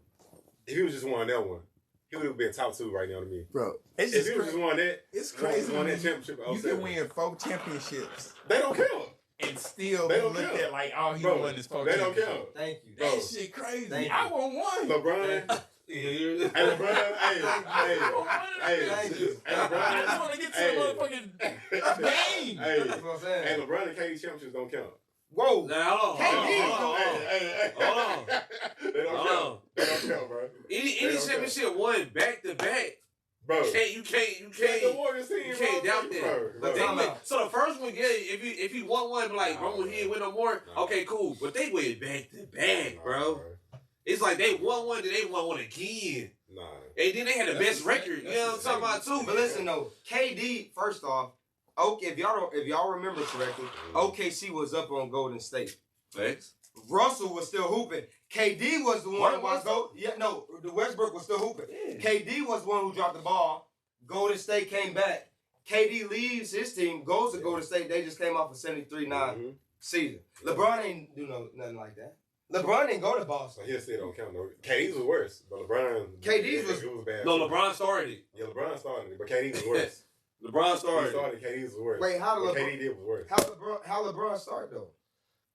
if he was just won that one, he would have been top 2 right now to me. Bro, if he was just won that, it's crazy. Won that championship in 07. You can win 4 championships. They don't count. And still be looked at like, oh, he won this 4 They don't championships. count. Thank you. That shit crazy. I won 1. LeBron. Hey, LeBron. Hey, LeBron. I just want to get to the motherfucking game. Hey, that's what I'm saying. And LeBron and KD championships don't count. Whoa. Now, hold on. They don't count, bro. Any championship won back to back. Bro, you can't the Warriors team, you can't doubt that. But they went, so the first one, if he won one, like, bro, he ain't win no more. Okay, cool. But they went back to back, bro. It's like they won one, then they won one again. Nah. And then they had the best record. You know what I'm talking about too. But listen though, KD, first off, okay, if y'all remember correctly, OKC was up on Golden State. Thanks. Russell was still hooping. KD was the one the Westbrook was still hooping. Yeah. KD was the one who dropped the ball. Golden State came back. KD leaves his team, goes to Golden State. They just came off a 73-9 season. LeBron ain't do nothing like that. LeBron didn't go to Boston. He still don't count. No, KD's was worse, but KD's was bad. No, LeBron started it. Yeah, LeBron started it, but KD's was worse. LeBron started. KD's was worse. Wait, what KD did was worse. How LeBron started though?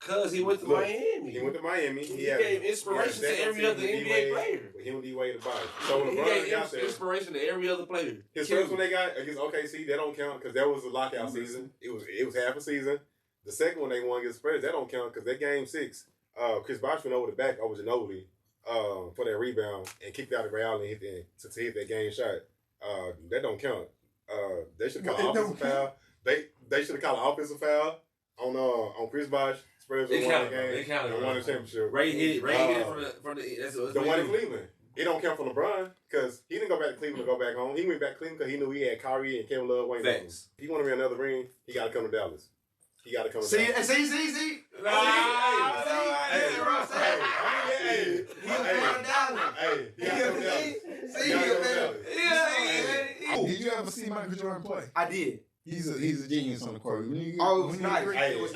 Cause he went to Miami. He went to Miami. He gave inspiration to every other NBA player. But him D-Wade the body. So when he gave inspiration to every other player. His first one they got against OKC, that don't count because that was a lockout season. It was half a season. The second one they won against Spurs, that don't count because that game 6. Chris Bosh went over the back over Ginobili for that rebound and kicked out of Real and hit that game shot. That don't count. They should call an offensive foul. They should have called an offensive foul on Chris Bosh. Spurs won the game. They won the championship. Ray hit from the one in Cleveland. It don't count for LeBron because he didn't go back to Cleveland to go back home. He went back to Cleveland because he knew he had Kyrie and Kevin Love waiting on him. If he want to win another ring, he got to come to Dallas. He got to come to Dallas. See. He Did you ever see Michael Jordan play? I did. He's a genius on the court. It was nice. It's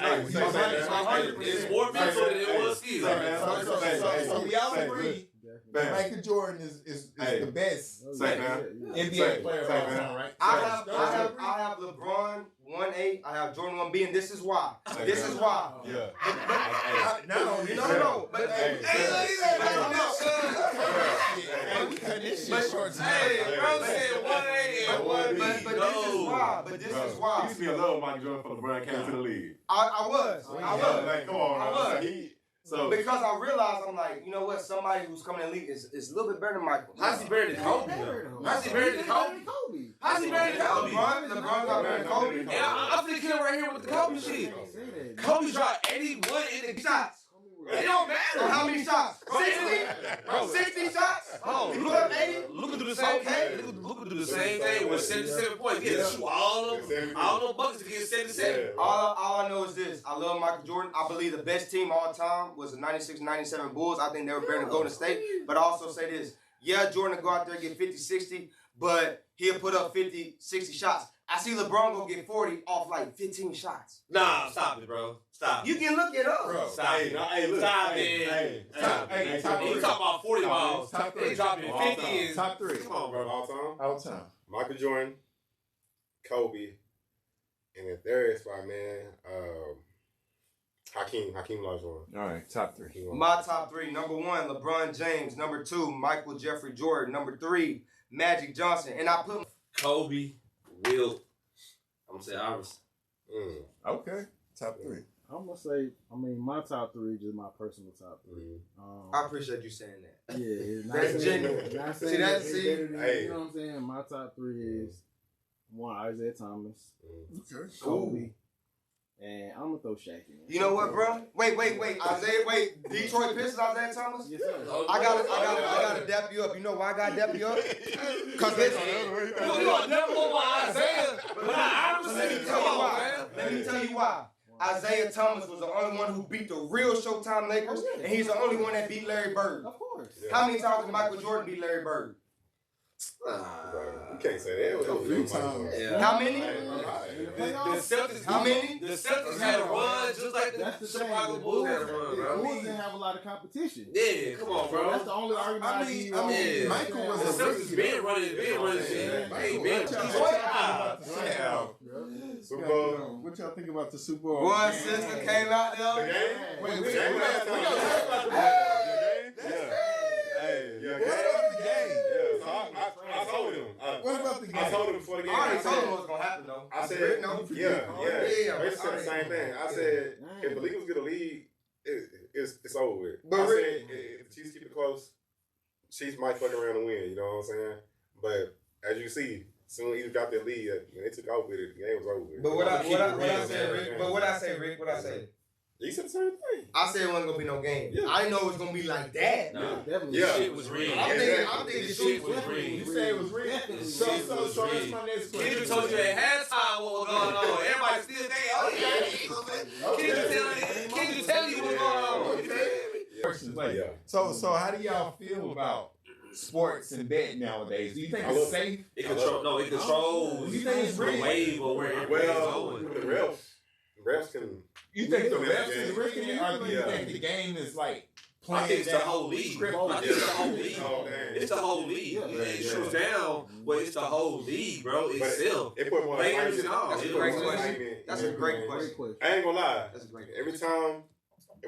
more mental than it was skill. So we all agree that Michael Jordan is the best NBA player of all time, right? I have LeBron 1A. I have Jordan 1B, and this is why. This is why. Yeah. No. But we cut this shit short tonight. Hey, bro said 1A and 1B. But this is why. He used to be a little Michael Jordan for LeBron came to the league. I was. Like, come on, I was. So because I realized, I'm like, you know what? Somebody who's coming in the league is a little bit better than Michael. How's he better than Kobe? How's he better than Kobe? How's he better than Kobe? LeBron got better than Kobe. And I'm finna kill right here with the Kobe shit. Kobe dropped 81 in the shots. It don't matter. So how many shots? 60 shots? Oh, Luka do the same thing. Luka do the same thing with 77 points. He had to shoot all them buckets to get 77. All I know is this. I love Michael Jordan. I believe the best team all time was the 96-97 Bulls. I think they were better than Golden State. But I also say this. Yeah, Jordan will go out there and get 50, 60, but he'll put up 50, 60 shots. I see LeBron go get 40 off like 15 shots. Nah, stop it, bro. Stop. You can look it up. Bro, stop it. Stop it. He talking about 40 balls. Top 3. He dropping 50 is top 3. Come on, bro. All time. Michael Jordan, Kobe, and the third spot, man, Hakeem Olajuwon. All right, top 3. My top 3. Number 1, LeBron James. Number 2, Michael Jeffrey Jordan. Number 3, Magic Johnson. And I put Kobe, Wilt. I'm gonna say Iverson. Okay, top 3. I'm gonna say, my top 3 is just my personal top 3. I appreciate you saying that. Yeah, that's genuine. Not See that? See, you know what I'm saying? My top 3 is 1, Isaiah Thomas, Okay, Kobe, and I'm gonna throw Shaq in. You know what, bro? Wait. Detroit Pistons, Isaiah Thomas? Yes, sir. I gotta dap you up. You know why I gotta dap you up? Cause listen, You gonna never go by Isaiah, but Iverson. Come on, man. Let me tell you why. Isaiah Thomas was the only one who beat the real Showtime Lakers, and he's the only one that beat Larry Bird. Of course. Yeah. How many times did Michael Jordan beat Larry Bird? You can't say that. A few times. Yeah. How many? The Celtics. How many? The Celtics had a run just like the Chicago Bulls had a run, The bro. Bulls didn't have a lot of competition. Yeah, come on, bro. That's the only argument I give you. Yeah. Michael was The a Celtics rookie. been running shit. Hey, man, Super Bowl. What y'all think about the Super Bowl? One sister came out The there. game? Wait, The we game? gotta talk about the game. Yeah. What about the game? Yeah, so I told him. What about the game? I told him before the game. I already told him what's gonna happen though. I said, Yeah. Basically said the same thing. I said, if the Eagles get a lead, it's over with. But I said, if the Chiefs keep it close, Chiefs might fuck around and win. You know what I'm saying? But as you see, soon Eagles got their lead, when they took out with it, the game was over with. But what I say, Rick? You said the same thing. I said it wasn't gonna be no game. Yeah. I didn't know it was gonna be like that. Nah. Definitely. Yeah. Shit was rigged. I'm thinking This the shit shit was rigged. You say it was rigged. So that's my next question. Kendrick told you at halftime what was going on. Everybody still think, oh yeah, Kendrick tell you what's going on. You feel me? Questions like, Yeah. so how do y'all feel about sports and betting nowadays? Do you think it's safe? It controls You think it's the rigged? wave of where everybody's Well, going. with the refs can. You think the Yeah. refs is rigging it, or do you Yeah. think the game is like I playing think it's the that whole league. script? I think it's the whole league. Oh, man. It's the whole league. Yeah. It shoots down, but it's the whole league, bro. But Itself. it put more Players and all. That's a great question. That's a great Great question. question. I ain't gonna lie. That's a great question. Every time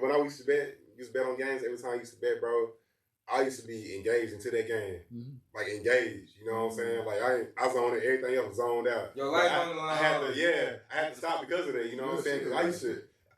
when I used to bet on games, every time I used to bet, bro, I used to be engaged into that game. Mhm. Like engaged, you know what I'm saying? Like I zoned in, everything else was zoned out. Your But life on the line. I had to stop because of that, you know what I'm saying? Because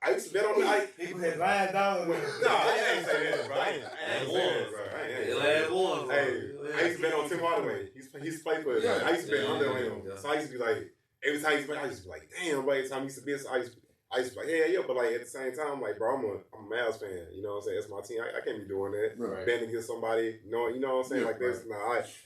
I used to bet on the People had $5. No, I ain't saying that, bro. I ain't saying that, bro. I ain't The last one. Hey, I used to bet on Tim Hardaway. He's played for us. Yeah. I used to bet under on him. Yeah. So I used to be like, every time he used to bet, I used to be like, damn, bro. Every time he used to bet, I used to be like, yeah, but like at the same time, like, bro, I'm a Mavs fan. You know what I'm saying? That's my team. I can't be doing that. Right. Betting against somebody, you know what I'm saying? Yeah, like this.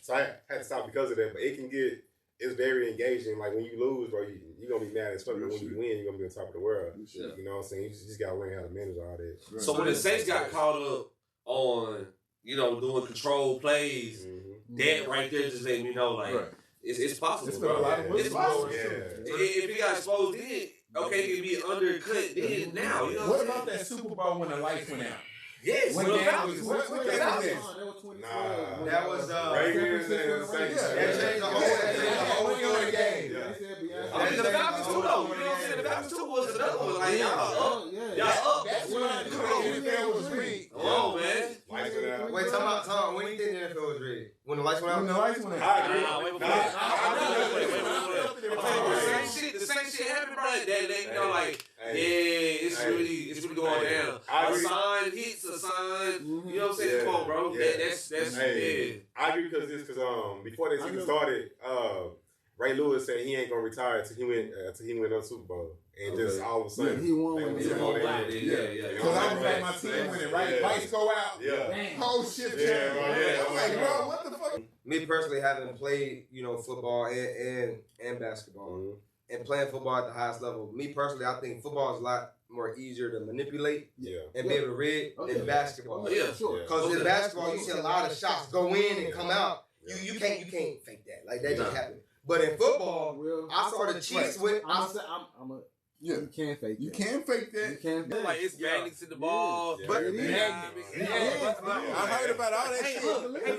So I had to stop because of that. But it's very engaging. Like when you lose, bro, you're gonna be mad as fuck. But when you win, you're gonna be on top of the world. Yeah. You know what I'm saying? You just gotta learn how to manage all that. So when the Saints got caught up on, doing control plays, Mm-hmm. that right there just let me know, like, Right. it's possible, It's been bro. a lot of It's possible. Yeah. If it got exposed then, okay, it can be undercut then now. You know What about that Super Bowl when the lights went out? Yes, When with the that Falcons. was- what With the that was Falcons. That was 2012. Nah. That was Ravens and Saints. Yeah. That changed the whole game. Yeah. And the Falcons too, though. You know what I'm saying? The Falcons too was another one. Like, y'all up. Y'all up. That's when I knew the NFL was rigged. Oh, man. Lights went out. Wait, time. When do you think the NFL was rigged? When the lights went When the out? lights went out. I agree. Nah, wait, the same shit happened, bro. They you know, like, it's really going down. I A agree. sign hits a sign. You know what I'm saying? Come on, bro. Yeah. That's Hey, I agree because before the season started, Ray Lewis said he ain't gonna retire until he win another Super Bowl, and just all of a sudden he won when Because I was like my team winning, right? Lights go out. Whole shit change. I'm like, bro, what the fuck? Me personally, having played, football and basketball, and playing football at the highest level, me personally, I think football is a lot more easier to manipulate and be able to read than basketball. Because in basketball, you see a lot of shots go in and come out. You can't fake that. Like that just happened. But in football, I saw the Chiefs with. You can fake that. You can fake that. You can fake Like it's magnets in the ball. But I heard about all that shit.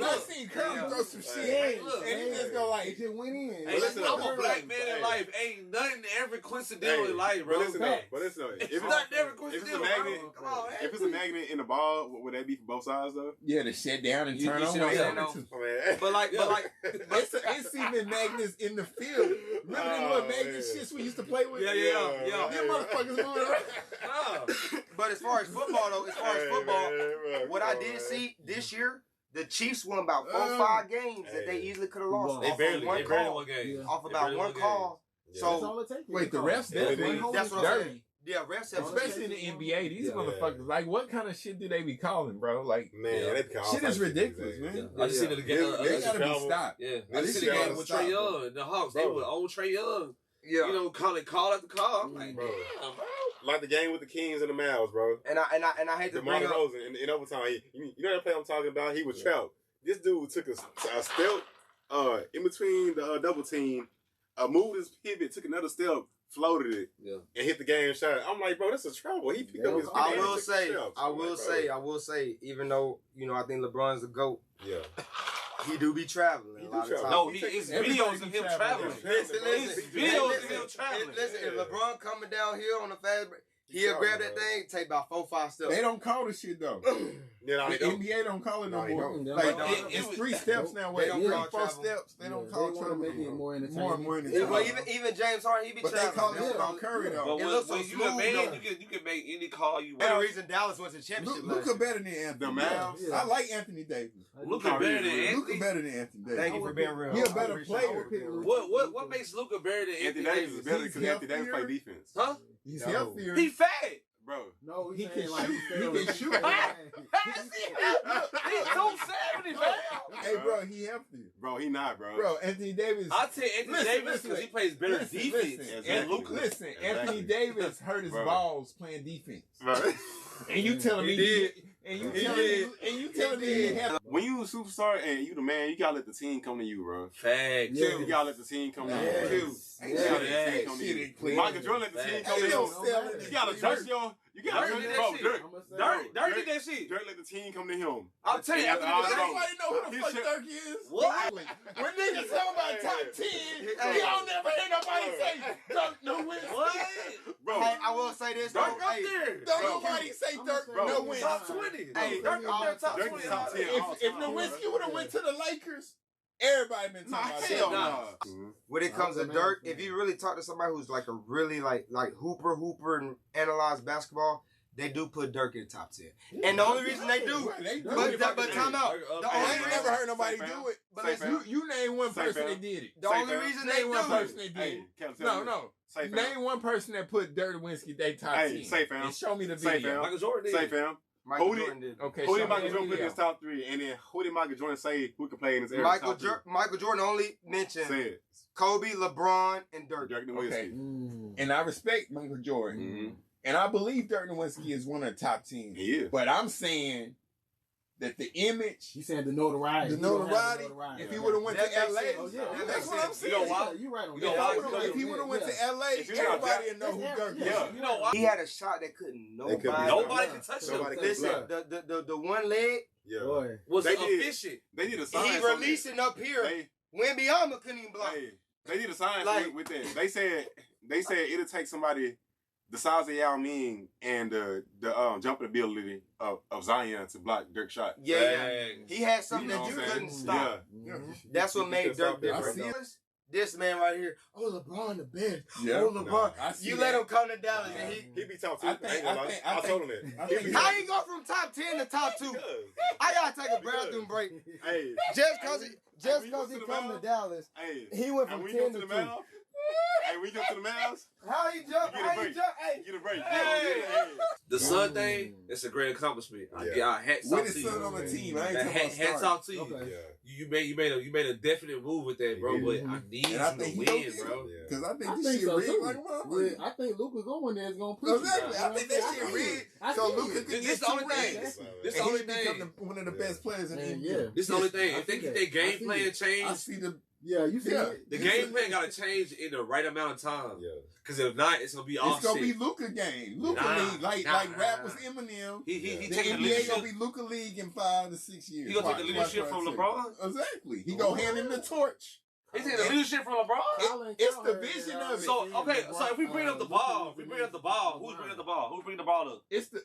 I seen Curry throw some shit. And he just go like, it just went in. Hey, listen, I'm a black man in life. Ain't nothing ever coincidental in life, bro. But listen, if it's nothing ever coincidental. If it's a magnet in the ball, would that be for both sides though? Yeah, to shut down and turn on. But it's even magnets in the field. Remember them little magnet shits we used to play with? Yeah. Them motherfuckers moving around. But as far as football, what I did see this year, the Chiefs won about 4 or 5 games that they easily could have lost. They barely won games. Off about one call. So wait, the refs definitely that's what I'm saying. Yeah, refs have especially in the NBA. These motherfuckers, like, what kind of shit do they be calling, bro? Like, they call shit is ridiculous, man. I just seen it again. They gotta be stopped. Yeah, I just seen the game with Trae Young. The Hawks, they were on Trae Young. Yeah, calling call after call. I'm like, bro. Damn, bro. Like the game with the Kings and the Mavs, bro. And I hate to bring up Rosen in overtime. You know that play I'm talking about? He was trapped. This dude took a step in between the double team, moved his pivot, took another step, floated it, and hit the game shot. I'm like, bro, this is trouble. He picked up his pivot. I will say, even though I think LeBron's the GOAT. Yeah. He do be traveling a lot of times. No, it's videos of him traveling. Listen. Videos of him traveling. Listen, if LeBron coming down here on the fast break, he'll grab that thing, take about 4 or 5 steps. They don't call the shit though. The NBA don't call it no more. Like it's 3 steps now. Wait, 3 or 4 steps. They don't call it. Make it more entertaining. Well, even James Harden, he be traveling. But they call it on Curry though. It looks so smooth. You can make any call you want. The reason Dallas went to the championship. Luka better than Anthony. The Mavs. I like Anthony Davis. Luka better than Anthony. Luka better than Anthony Davis. Thank you for being real. He a better player. What makes Luka better than Anthony Davis? Is better because Anthony Davis play defense. Huh? He's healthier. He fat. Bro. No, he can shoot. He can shoot. He's 270, man. Hey, bro, he healthy. Bro, he not, bro. Bro, Anthony Davis. I'll take Anthony Davis because he plays better defense. Listen, Anthony Davis hurt his balls playing defense. Right. And you telling me he did. And you telling me he had. When you a superstar and you the man, you gotta let the team come to you, bro. Facts. You gotta let the team come to you. Michael Jordan let the team come to you. You gotta trust your. You gotta trust Dirk. Dirk did that shit. Dirk let the team come to him. I'll tell you. Everybody know who the fuck Dirk is. What? When niggas talk about top 10, you don't never hear nobody say Dirk no wins. What? Bro, hey, I will say this. Dirk up there. Don't nobody say Dirk no wins. Top 20. Hey, Dirk up there top 20. top 10. If Nowitzki would have went to the Lakers, everybody been talking about that. When it comes to Dirk, if you really talk to somebody who's like a really like hooper and analyze basketball, they do put Dirk in the top 10. And the only reason they do, but time out. I ain't never heard nobody do it. But you name one person that did it. The only reason they one person that did it. No. Name one person that put Dirk Nowitzki they top 10. Say fam. And show me the video. Michael Jordan did. Say fam. Michael Jordan did. Okay, who did Michael Jordan put in his top 3? And then who did Michael Jordan say who could play in his area? Michael Jordan only mentioned Kobe, LeBron, and Dirk. Dirk Nowitzki. Okay. And I respect Michael Jordan. And I believe Dirk Nowitzki is one of the top 10. He is. But I'm saying that the image. He's saying the notoriety. If he would have went to LA. That's what I'm saying. You're right on that. If he would have went to LA, everybody would know who Dirk is. You know why? He had a shot that couldn't nobody could touch him. Listen, the one leg was efficient. They need a sign. He releasing up here. Wembanyama couldn't even block. They need a sign with that. They said it'll take somebody the size of Yao Ming and the jumping ability of Zion to block Dirk's shot. Yeah. He had something that you couldn't stop. That's what made Dirk different. this man right here, oh, LeBron the best. Yeah. Oh, LeBron. You let him come to Dallas and he be top 2. I told him that. How he go from top 10 to top 2? I gotta take a bathroom break. Hey, Just cause he come to Dallas, he went from 10 to 2. Hey, we go to the Mavs. How he jump? Hey, Get a break. The Sun thing, it's a great accomplishment. I hats off to you. Son on the team. I ain't Hats off to you. Okay. You made a definite move with that, bro. But I need you to win, bro. Because I think I this think shit so rigged too. like a motherfucker. I think Luka going there is gonna push. Exactly. I think that shit rigged. So Luka could This get the only 2 thing. rings. This the And only he thing. become one of the best players in the NBA. Yeah. This the only thing. I If they see get that. their game I see plan that. changed, I see the Yeah, you see it. the game plan gotta change in the right amount of time. Yeah. Because if not, it's gonna be all It's gonna shit. be Luka game. Luka Nah, league. Like rap was Eminem. He The taking the NBA gonna leadership. be Luka league in 5 to 6 years. He gonna take the leadership from LeBron. Exactly. He gonna hand him the torch. He taking the leadership from LeBron. It's the vision of it. So okay, so if we bring up the ball, who's bringing up the ball? Who's bringing the ball up? It's the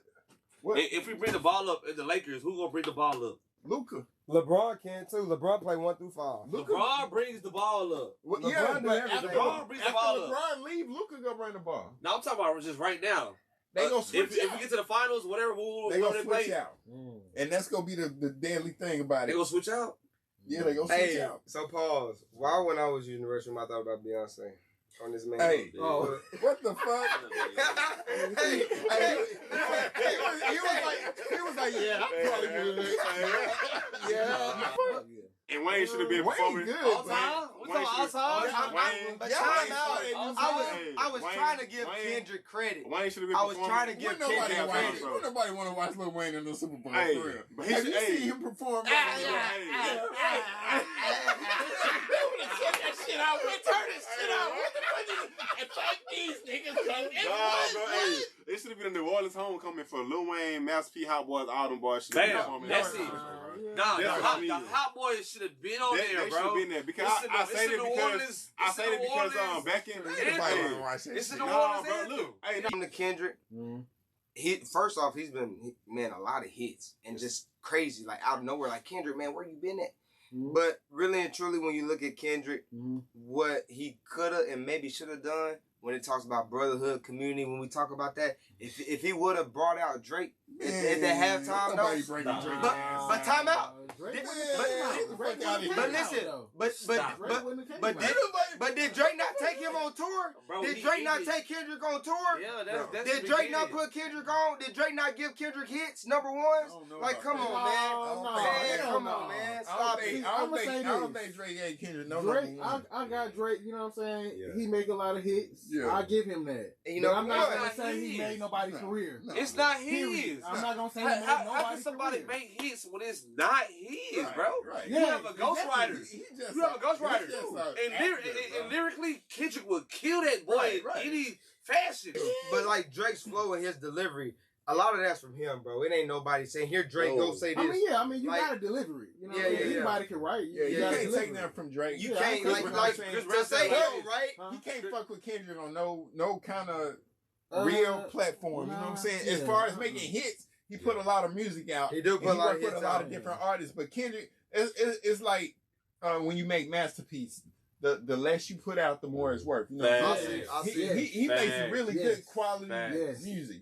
what? If we bring the ball up in the Lakers, who gonna bring the ball up? Luka. LeBron can too. LeBron play 1 through 5. LeBron brings the ball up. Well, LeBron yeah, do but everything. after LeBron brings the ball up. LeBron leave, Luka gonna bring the ball. Now I'm talking about just right now. They gonna switch If out. we get to the finals, whatever They gonna they switch play, out, and that's gonna be the deadly thing about they it. gonna switch out. Yeah, they gonna switch Hey, out. so pause. Why when I was using the restroom, I thought about Beyonce on this man. Hey, oh. what the fuck? Hey, He was like, yeah, I'm probably good. Yeah. And Wayne should have been Wayne performing. good, All man. time? We talking all time? But Yeah, time Wayne out. started I was Wayne- trying to give Wayne- Kendrick credit. Wayne should have been I was performing. trying to give Wouldn't nobody Kendrick watch? credit. Wouldn't nobody want to watch Lil Wayne in the Super Bowl? Hey, For real? but he Have should- you hey. seen him perform? Nah, bro, hey, it should have been a New Orleans homecoming for Lil Wayne, Master P, Hot Boys, all them boys. Bam, that's it. Nah, the hot boys should have been on They there, should bro. have been there because I say that because back in It's in New Orleans bro, anthem. look, hey, Come to Kendrick. First off, he's been a lot of hits and just crazy, like out of nowhere. Like Kendrick, man, where you been at? But really and truly, when you look at Kendrick, what he coulda and maybe should have done when it talks about brotherhood, community, when we talk about that, if he would have brought out Drake at that halftime, but time out. But listen, but did Drake not take him on tour? Did Drake not take Kendrick on tour? Yeah, that's Did Drake not put Kendrick on? Did Drake not give Kendrick hits, number ones? Like, come on, man. Come on, man. Stop it. I don't think Drake gave Kendrick no Drake, number one. I got Drake, you know what I'm saying? Yeah. He make a lot of hits. Yeah. I give him that. You know, I'm not what? gonna say he made nobody's career. No. It's not Period. his. I'm not gonna say he made How can nobody's somebody career. make hits when it's not his, bro? Right. You have a ghostwriter. You have a ghostwriter. And And lyrically, Kendrick would kill that boy in any fashion. But like Drake's flow and his delivery, a lot of that's from him, bro. It ain't nobody saying, here, Drake, go say this. I mean, you Like, gotta deliver it. You know, yeah, what I mean? yeah. Anybody can write. Yeah, you gotta can't deliver take it. that from Drake. You Yeah, can't, I like, think to say him, right? He can't fuck with Kendrick on no kind of real platform. You know what I'm saying? As far as making hits, he put a lot of music out. He do put a lot of worked with hits a lot out. of different artists. But Kendrick, it's like when you make masterpiece. The less you put out, the more it's worth. You know, Facts. he makes really good quality Facts. music.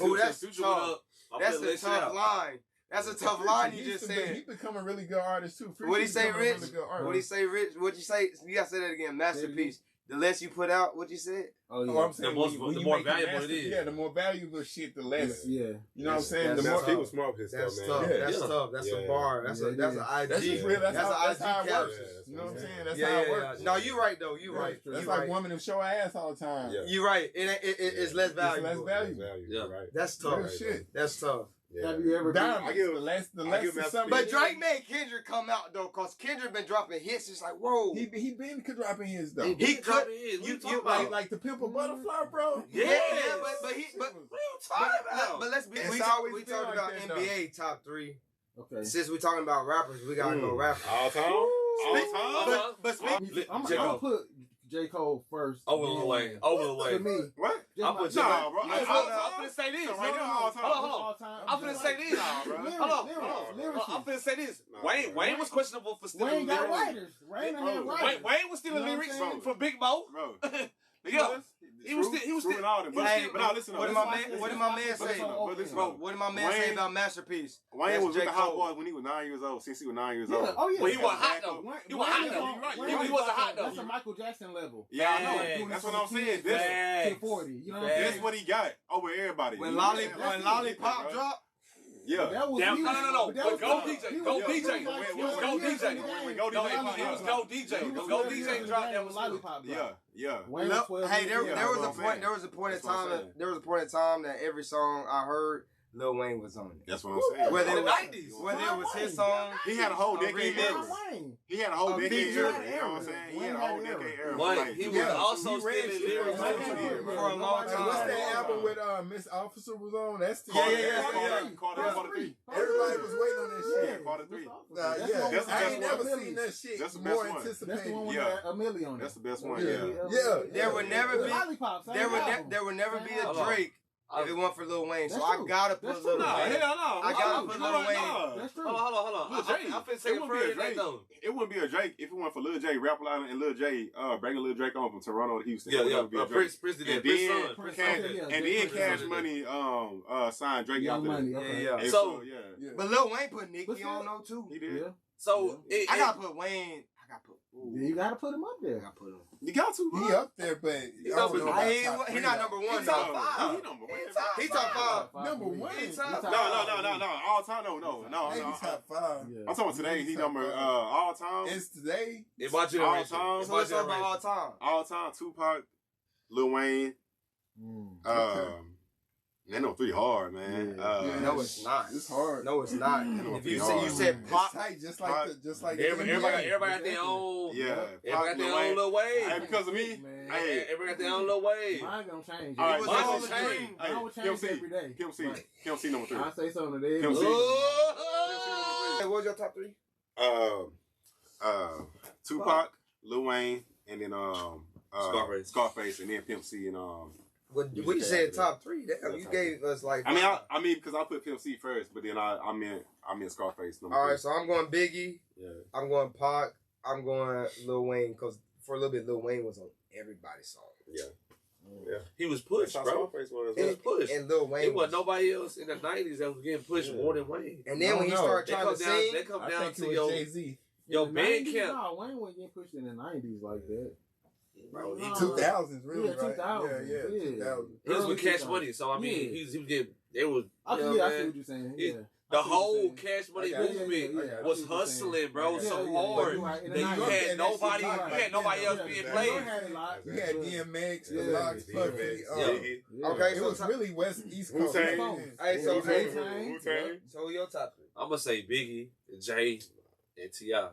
Oh, that's tough. That's a tough line. That's a tough line you just said. He become a really good artist too. What he say, Rich? Really What he say, Rich? What you say? You gotta say that again. Masterpiece. The less you put out, what you said? Oh, yeah. Oh, I'm saying The more valuable it is. Yeah, the more valuable shit, the less. Yeah. You know what I'm saying? The That's more He was smart with his That's stuff, tough. man. That's tough. That's a bar. That's an IG. that's just real. That's how it works. Yeah, You know what I'm saying? That's Yeah, how it yeah, works. yeah. No, you right though. You right. That's You like right. women who show her ass all the time. Yeah. You right. It's less valuable. It's less valuable. Yeah. Right. That's Real tough. shit. That's tough. Yeah. Have you ever Diamonds, I give- the less give the something. But Drake made Kendrick come out though, cause Kendrick been dropping hits. It's like, whoa. He been dropping his though. He could. You like the Pimple Butterfly, bro. Yeah, but What are you talking about? but let's be. It's We always talking been like about that, NBA top 3. Okay. Since we talking about rappers, we gotta go rappers. All time? All time? But speak. I'm Check gonna out. put J. Cole first. Over Lil Wayne. Over Lil Wayne. For me. What? I'm bro. I'm finna say this. Right now, all time. Hold on. I'm finna say this. Hold on. I'm finna say this. Wayne was questionable for stealing Wayne got lyrics. writers. Wayne was stealing lyrics from Big Mo. Bro. Yeah. He was still all them. Hey, but now listen. What did my man say? Bro, What did my man say about Masterpiece? Wayne was with the Hot Boys when he was 9 years old. Since he was 9 years old. Oh yeah. Well, he wasn't hot though. He wasn't hot though. That's a Michael Jackson level. Yeah, I know. That's what I'm saying. This 40. You know what I'm saying? that's what he got over everybody. When Lollipop dropped. Yeah. That was No. but Go DJ. Go DJ. It was Go DJ. It was Go DJ. The Go DJ dropped that was Lollipop. Yeah. Hey, there was a point in time that every song I heard, Lil Wayne was on it. That's what I'm saying. Whether it '90s. was his song, He had a whole decade remix. era. He had a whole decade era. You know what I'm saying? He had a whole decade era. But he was also stealing lyrics for a long time. What's that album with Miss Officer was on? That's the Carter 3. Everybody was waiting on that shit. Carter 3. Yeah, I ain't never one. seen that shit. That's the More best one. That's the anticipated. one with Yeah. a million on it. That's the best one. Yeah. There would never be Lollipop, same there album. would never be Same a album. Drake if it weren't for Lil Wayne. So That's I true. gotta put That's Lil true. Wayne. I gotta put Lil Wayne. That's true. Hold on. I'm finna say it further than that though. It wouldn't be a Drake if it weren't for Lil J rap line and Lil J bringing Lil Drake on from Toronto to Houston. Yeah. It would be a Drake. Prince did And that. then Prince Cash Money signed Drake Young after Money. that. Okay. Yeah. And So- yeah, But Lil Wayne put But Nicki still- on though too. he did. Yeah. So I gotta put Wayne. Yeah, you gotta put him up I there. gotta put him. You got to. He up there, but I don't know about He top he three, not though. number one. He though. number one. He top five. Number one. He top No. All time, no. Maybe top five. Yeah. I'm talking about today. He number all time. It's today. in my All generation. time. So let's talk about all time. All time. Tupac, Lil Wayne. That no 3 hard, man. Yeah. No, it's not. It's hard. No, it's not. If you said It's pop, tight, just like Everybody got their own. Yeah. Everybody got their own little way. Hey, because of me. Man. Hey, Everybody got their own little way. Mine gonna change. all right. was Mine all will the change. dream. Mine will Hey, change every day. PMC number 3. I say something today. Pimp C. Hey, what was your top three? Tupac, Lil Wayne, and then Scarface, and then Pimp C and We said top three. You gave us like. I mean, because I put Pimp C first, but then I meant Scarface number All 3. right, so I'm going Biggie. Yeah. I'm going Pac. I'm going Lil Wayne because for a little bit Lil Wayne was on everybody's song. Yeah. He was pushed, bro. Scarface was. He was pushed. And Lil Wayne It wasn't nobody else in the '90s that was getting pushed more than Wayne. And then when he started They trying come to down. sing, They come I down think to it your was Jay-Z. band camp. No, Wayne wasn't getting pushed in the 90s like that. Bro, he No. 2000s, really, Yeah, right? 2000s. Yeah, Yeah. 2000s. He was with Early Cash 2000s. Money, so I mean, Yeah. he was getting. It was. I see what you're saying. He- Yeah. The I see what whole you're saying. Cash Money I got it. movement Yeah, yeah, was I see what you're hustling, saying. bro, Yeah, so yeah, hard yeah. that In you the 90s. had nobody, else Yeah, being yeah. played. Had a lot. You had DMX, the Yeah. Locks, Puffy. Yeah. Okay, It so was really West East Coast. Wu-Tang. Hey, so Wu-Tang. So your top three? I'm gonna say Biggie, Jay, and T.I.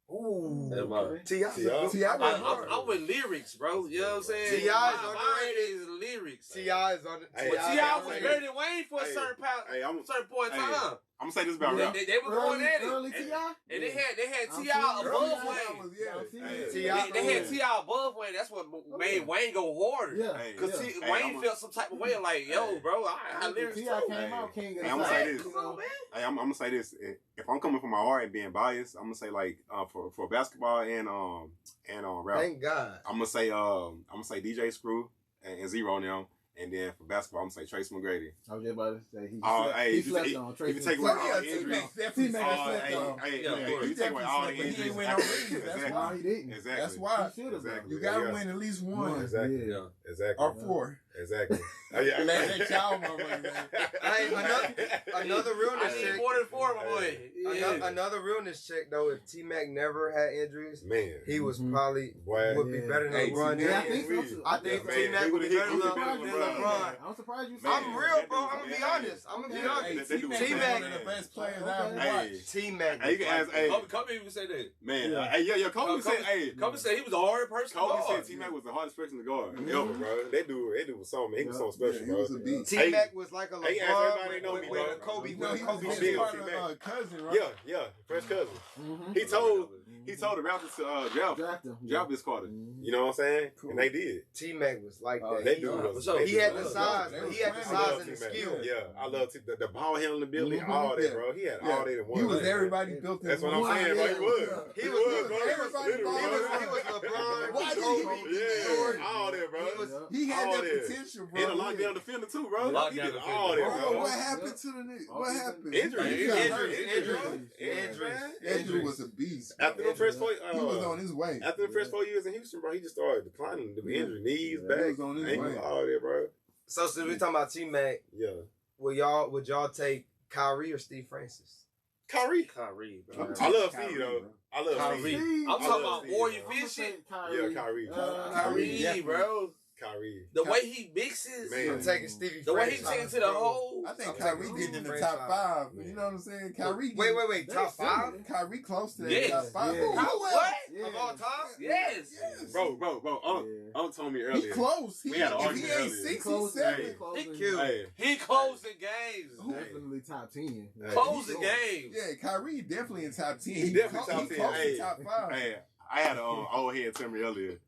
Ooh, That's mine. T.I. I'm with lyrics, bro. You know what I'm saying? T.I. is Mine is lyrics. T.I. is on the. Hey, But T.I. was hey, better than Wayne for a hey, certain I'm point in hey, time. gonna say this about rap. They were going at it. Early And- T.I.? And they had I'm T.I. seeing above early Wayne. Yeah. T.I. They had T.I. above Wayne. That's what made Wayne go harder. Yeah. Hey, Because yeah. Wayne felt some type of way like, yo, bro, I lyrics T.I. too. came out king of Hey, the I'm gonna South, say this. you know? Hey, I'm gonna say this. If I'm coming from my heart and being biased, I'm gonna say like for basketball and rap, Thank God. I'm gonna say DJ Screw and Zero now. And then for basketball, I'm gonna say Trace McGrady. I was just about to say he Hey, slept on if you Tracy. take away all the injuries, Definitely if you take away all the He injuries, didn't win no rings. That's why. He didn't. Exactly. That's why. He should have. Exactly. You gotta Yeah. win at least one. Exactly. Yeah. Exactly. Or 4. Exactly. Let y'all motherfuckers know. Hey, another I realness need check. more than 4, my boy. Another realness check though. If T-Mac never had injuries, Man, he was probably Boy. would be better than Hey, LeBron Yeah, I James. think so too. I think Man, T-Mac he would be would've better hit- than he would've been better than LeBron. I'm surprised you said I'm that. real, bro. I'm gonna be honest. I'm gonna be Hey, honest. T-Mac is T-Mac. one of the best players I ever Hey, watched. T-Mac. Hey, you can ask. Hey, Kobe even say that. man. Yeah. Hey, Kobe said. Hey, Kobe said he was a hard person to Kobe guard. said T-Mac was the hardest person to guard ever, bro. That dude was was something. He was so special, bro. He was a beast. T-Mac was like a Hey, LeBron everybody know me, with bro. a Kobe. He was Kobe his feel. cousin, right? Yeah, fresh cousin. He told the Raptors to draft this Carter. You know what I'm saying? Cool. And they did. T-Mac was like that. They do was. He had the size. He had the size and the skill. Yeah, I love the ball handling ability, all that, bro. He had all that in one. He was everybody built in. That's what I'm saying, bro. He was. He was bro. everybody. He was LeBron. Why did Kobe. Yeah, all that, bro. He had all that potential, bro. And a lockdown defender too, bro. Lockdown He did defender. all that, Bro, bro. what happened to the nigga? What happened? Injury was a beast. After the first 4 he was on his way. After the first 4 years in Houston, bro, he just started declining. The injury, knees, He back, was on his ankles, way. all that, bro. So since we talking about T-Mac, Yeah. would y'all take Kyrie or Steve Francis? Kyrie, bro. I love Steve though. I love Kyrie. Steve. I'm talking about Steve, more bro. efficient. Yeah, Kyrie. Kyrie, bro. Kyrie. The way he mixes, Man. I'm taking Stevie. the way he Francis. takes it to the hole. I think I'm Kyrie taking getting in the Steve top Francis. 5. You know what I'm saying? Kyrie. Wait. Top 5 Kyrie close to that Yes. top 5. Yeah. What? of all time? Yes. Bro. Unc told me He earlier. close. We had an If he argument ain't earlier. 6, he's Close, 7. He cute. Hey, He closed the games. Definitely top 10. Closed the games. Yeah, Kyrie definitely in top 10. He definitely top 10. Close Hey, to top 5. hey, I had an old head tell me earlier.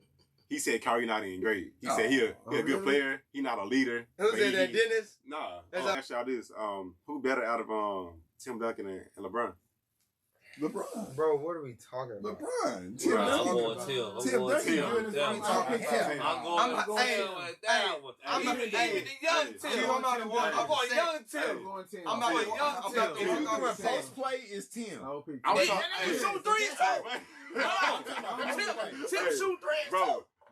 He said Kyrie not even great. He said he a good player. He not a leader. Who's but in that, Dennis? Nah. That's Ask y'all this. Who better out of Tim Duncan and LeBron? LeBron. Bro, what are we talking about? LeBron. Tim I'm Duncan. going Tim. Tim Duncan Tim. doing his Yeah. own talking Tim. I'm going I'm- Tim hey, with that one. I'm Even not- the young hey, Tim. I'm not going- I'm going young I'm Tim. going 10. I'm not going going- young I'm Tim. not If you going- doing post play, it's Tim. I hope he- I was Hey, talking- you shoot threes, Tim shoot threes,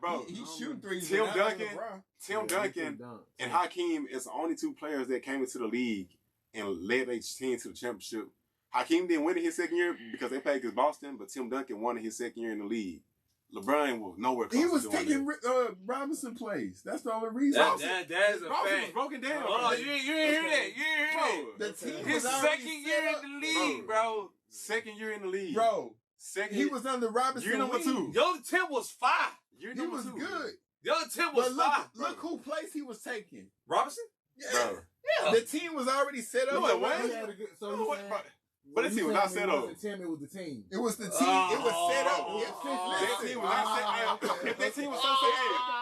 Bro, He shooting threes. Tim but not like Duncan. LeBron. Tim Duncan and Hakeem is the only 2 players that came into the league and led their team to the championship. Hakeem didn't win in his second year because they played against Boston, but Tim Duncan won in his second year in the league. LeBron was nowhere close He was to doing taking that. Robinson plays. That's the only reason. That is a Robinson was fact. broken down. Hold on, you ain't hear that. You ain't hear Bro, The team that. was His already second set year up. in the league, bro. Second year in the league. Bro, Second he was under Robinson. Year number wing. 2. Young Tim was fire. Year He number was 2. good. Young Tim But was fire. look who place he was taking. Robinson? Yeah. Bro. Yeah. The team was already set up. No, it wasn't. So No, you what- saying- bro. But this team was not set up. Tim, it was the team. It was the team. It was set up. That team was not set up. If that team was so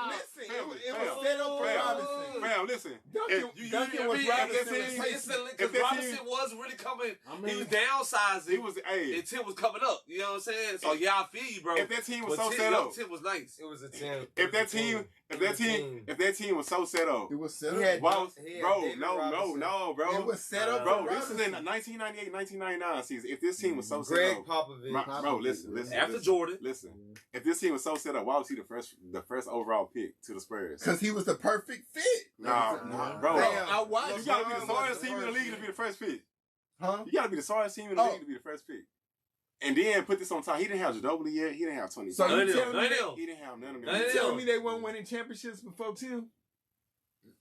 Listen, it was set up for Robinson. Fam, listen. Duncan was Robinson's replacement. Because Robinson was really coming. He was downsizing. He was, and Tim was coming up. You know what I'm saying? So yeah, I feel you, bro. If that team was But so Tim, set up, Tim was nice. It was a 10. if that team was so set up, It was set He up. had- bro, David bro, Robinson. bro. It was set up. Bro, for this is in Robinson. 1998, 1999 season. If this team was so set Greg up, Popovich. bro, listen. After Jordan. Listen, if this team was so set up, why was he the first overall pick to the Spurs? Because he was the perfect fit. Nah, bro. Damn. I watched. You gotta be the sorriest team in the league to be the first pick. Huh? You gotta be the sorriest team in the league to be the first pick. And then put this on top. He didn't have Ginobili yet. He didn't have Tony. So None you of them. telling me None of that? them. He didn't have none of them. None of You them. telling me they weren't winning championships before Tim?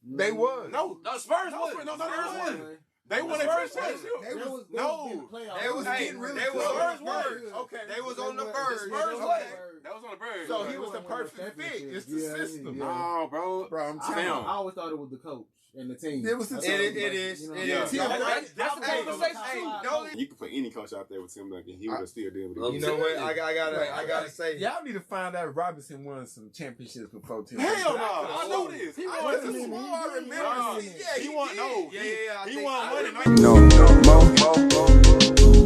They was. No, No, Spurs No, won. no, Spurs no, won. They won their first championship. They was No. They was getting really close. Okay. They was on the verge. Spurs Okay. won. That was on the bird. So he was the perfect fit. It's the system. No, bro. Bro, I'm I telling you. always thought it was the coach and the team. It was the That's team. all It like, is. you know, It Yeah. is. Tim That's the Hey, conversation. hey, don't You could put any coach out there with Tim Duncan. He would have still did what he You did. know what? I gotta say. Y'all need to find out if Robinson won some championships before Tim. Hell no. I know this. He I was know a this. small remember. Nah. Yeah, He won. No. Yeah, I He think- won I one think- in 19. No, no, mo, mo, mo.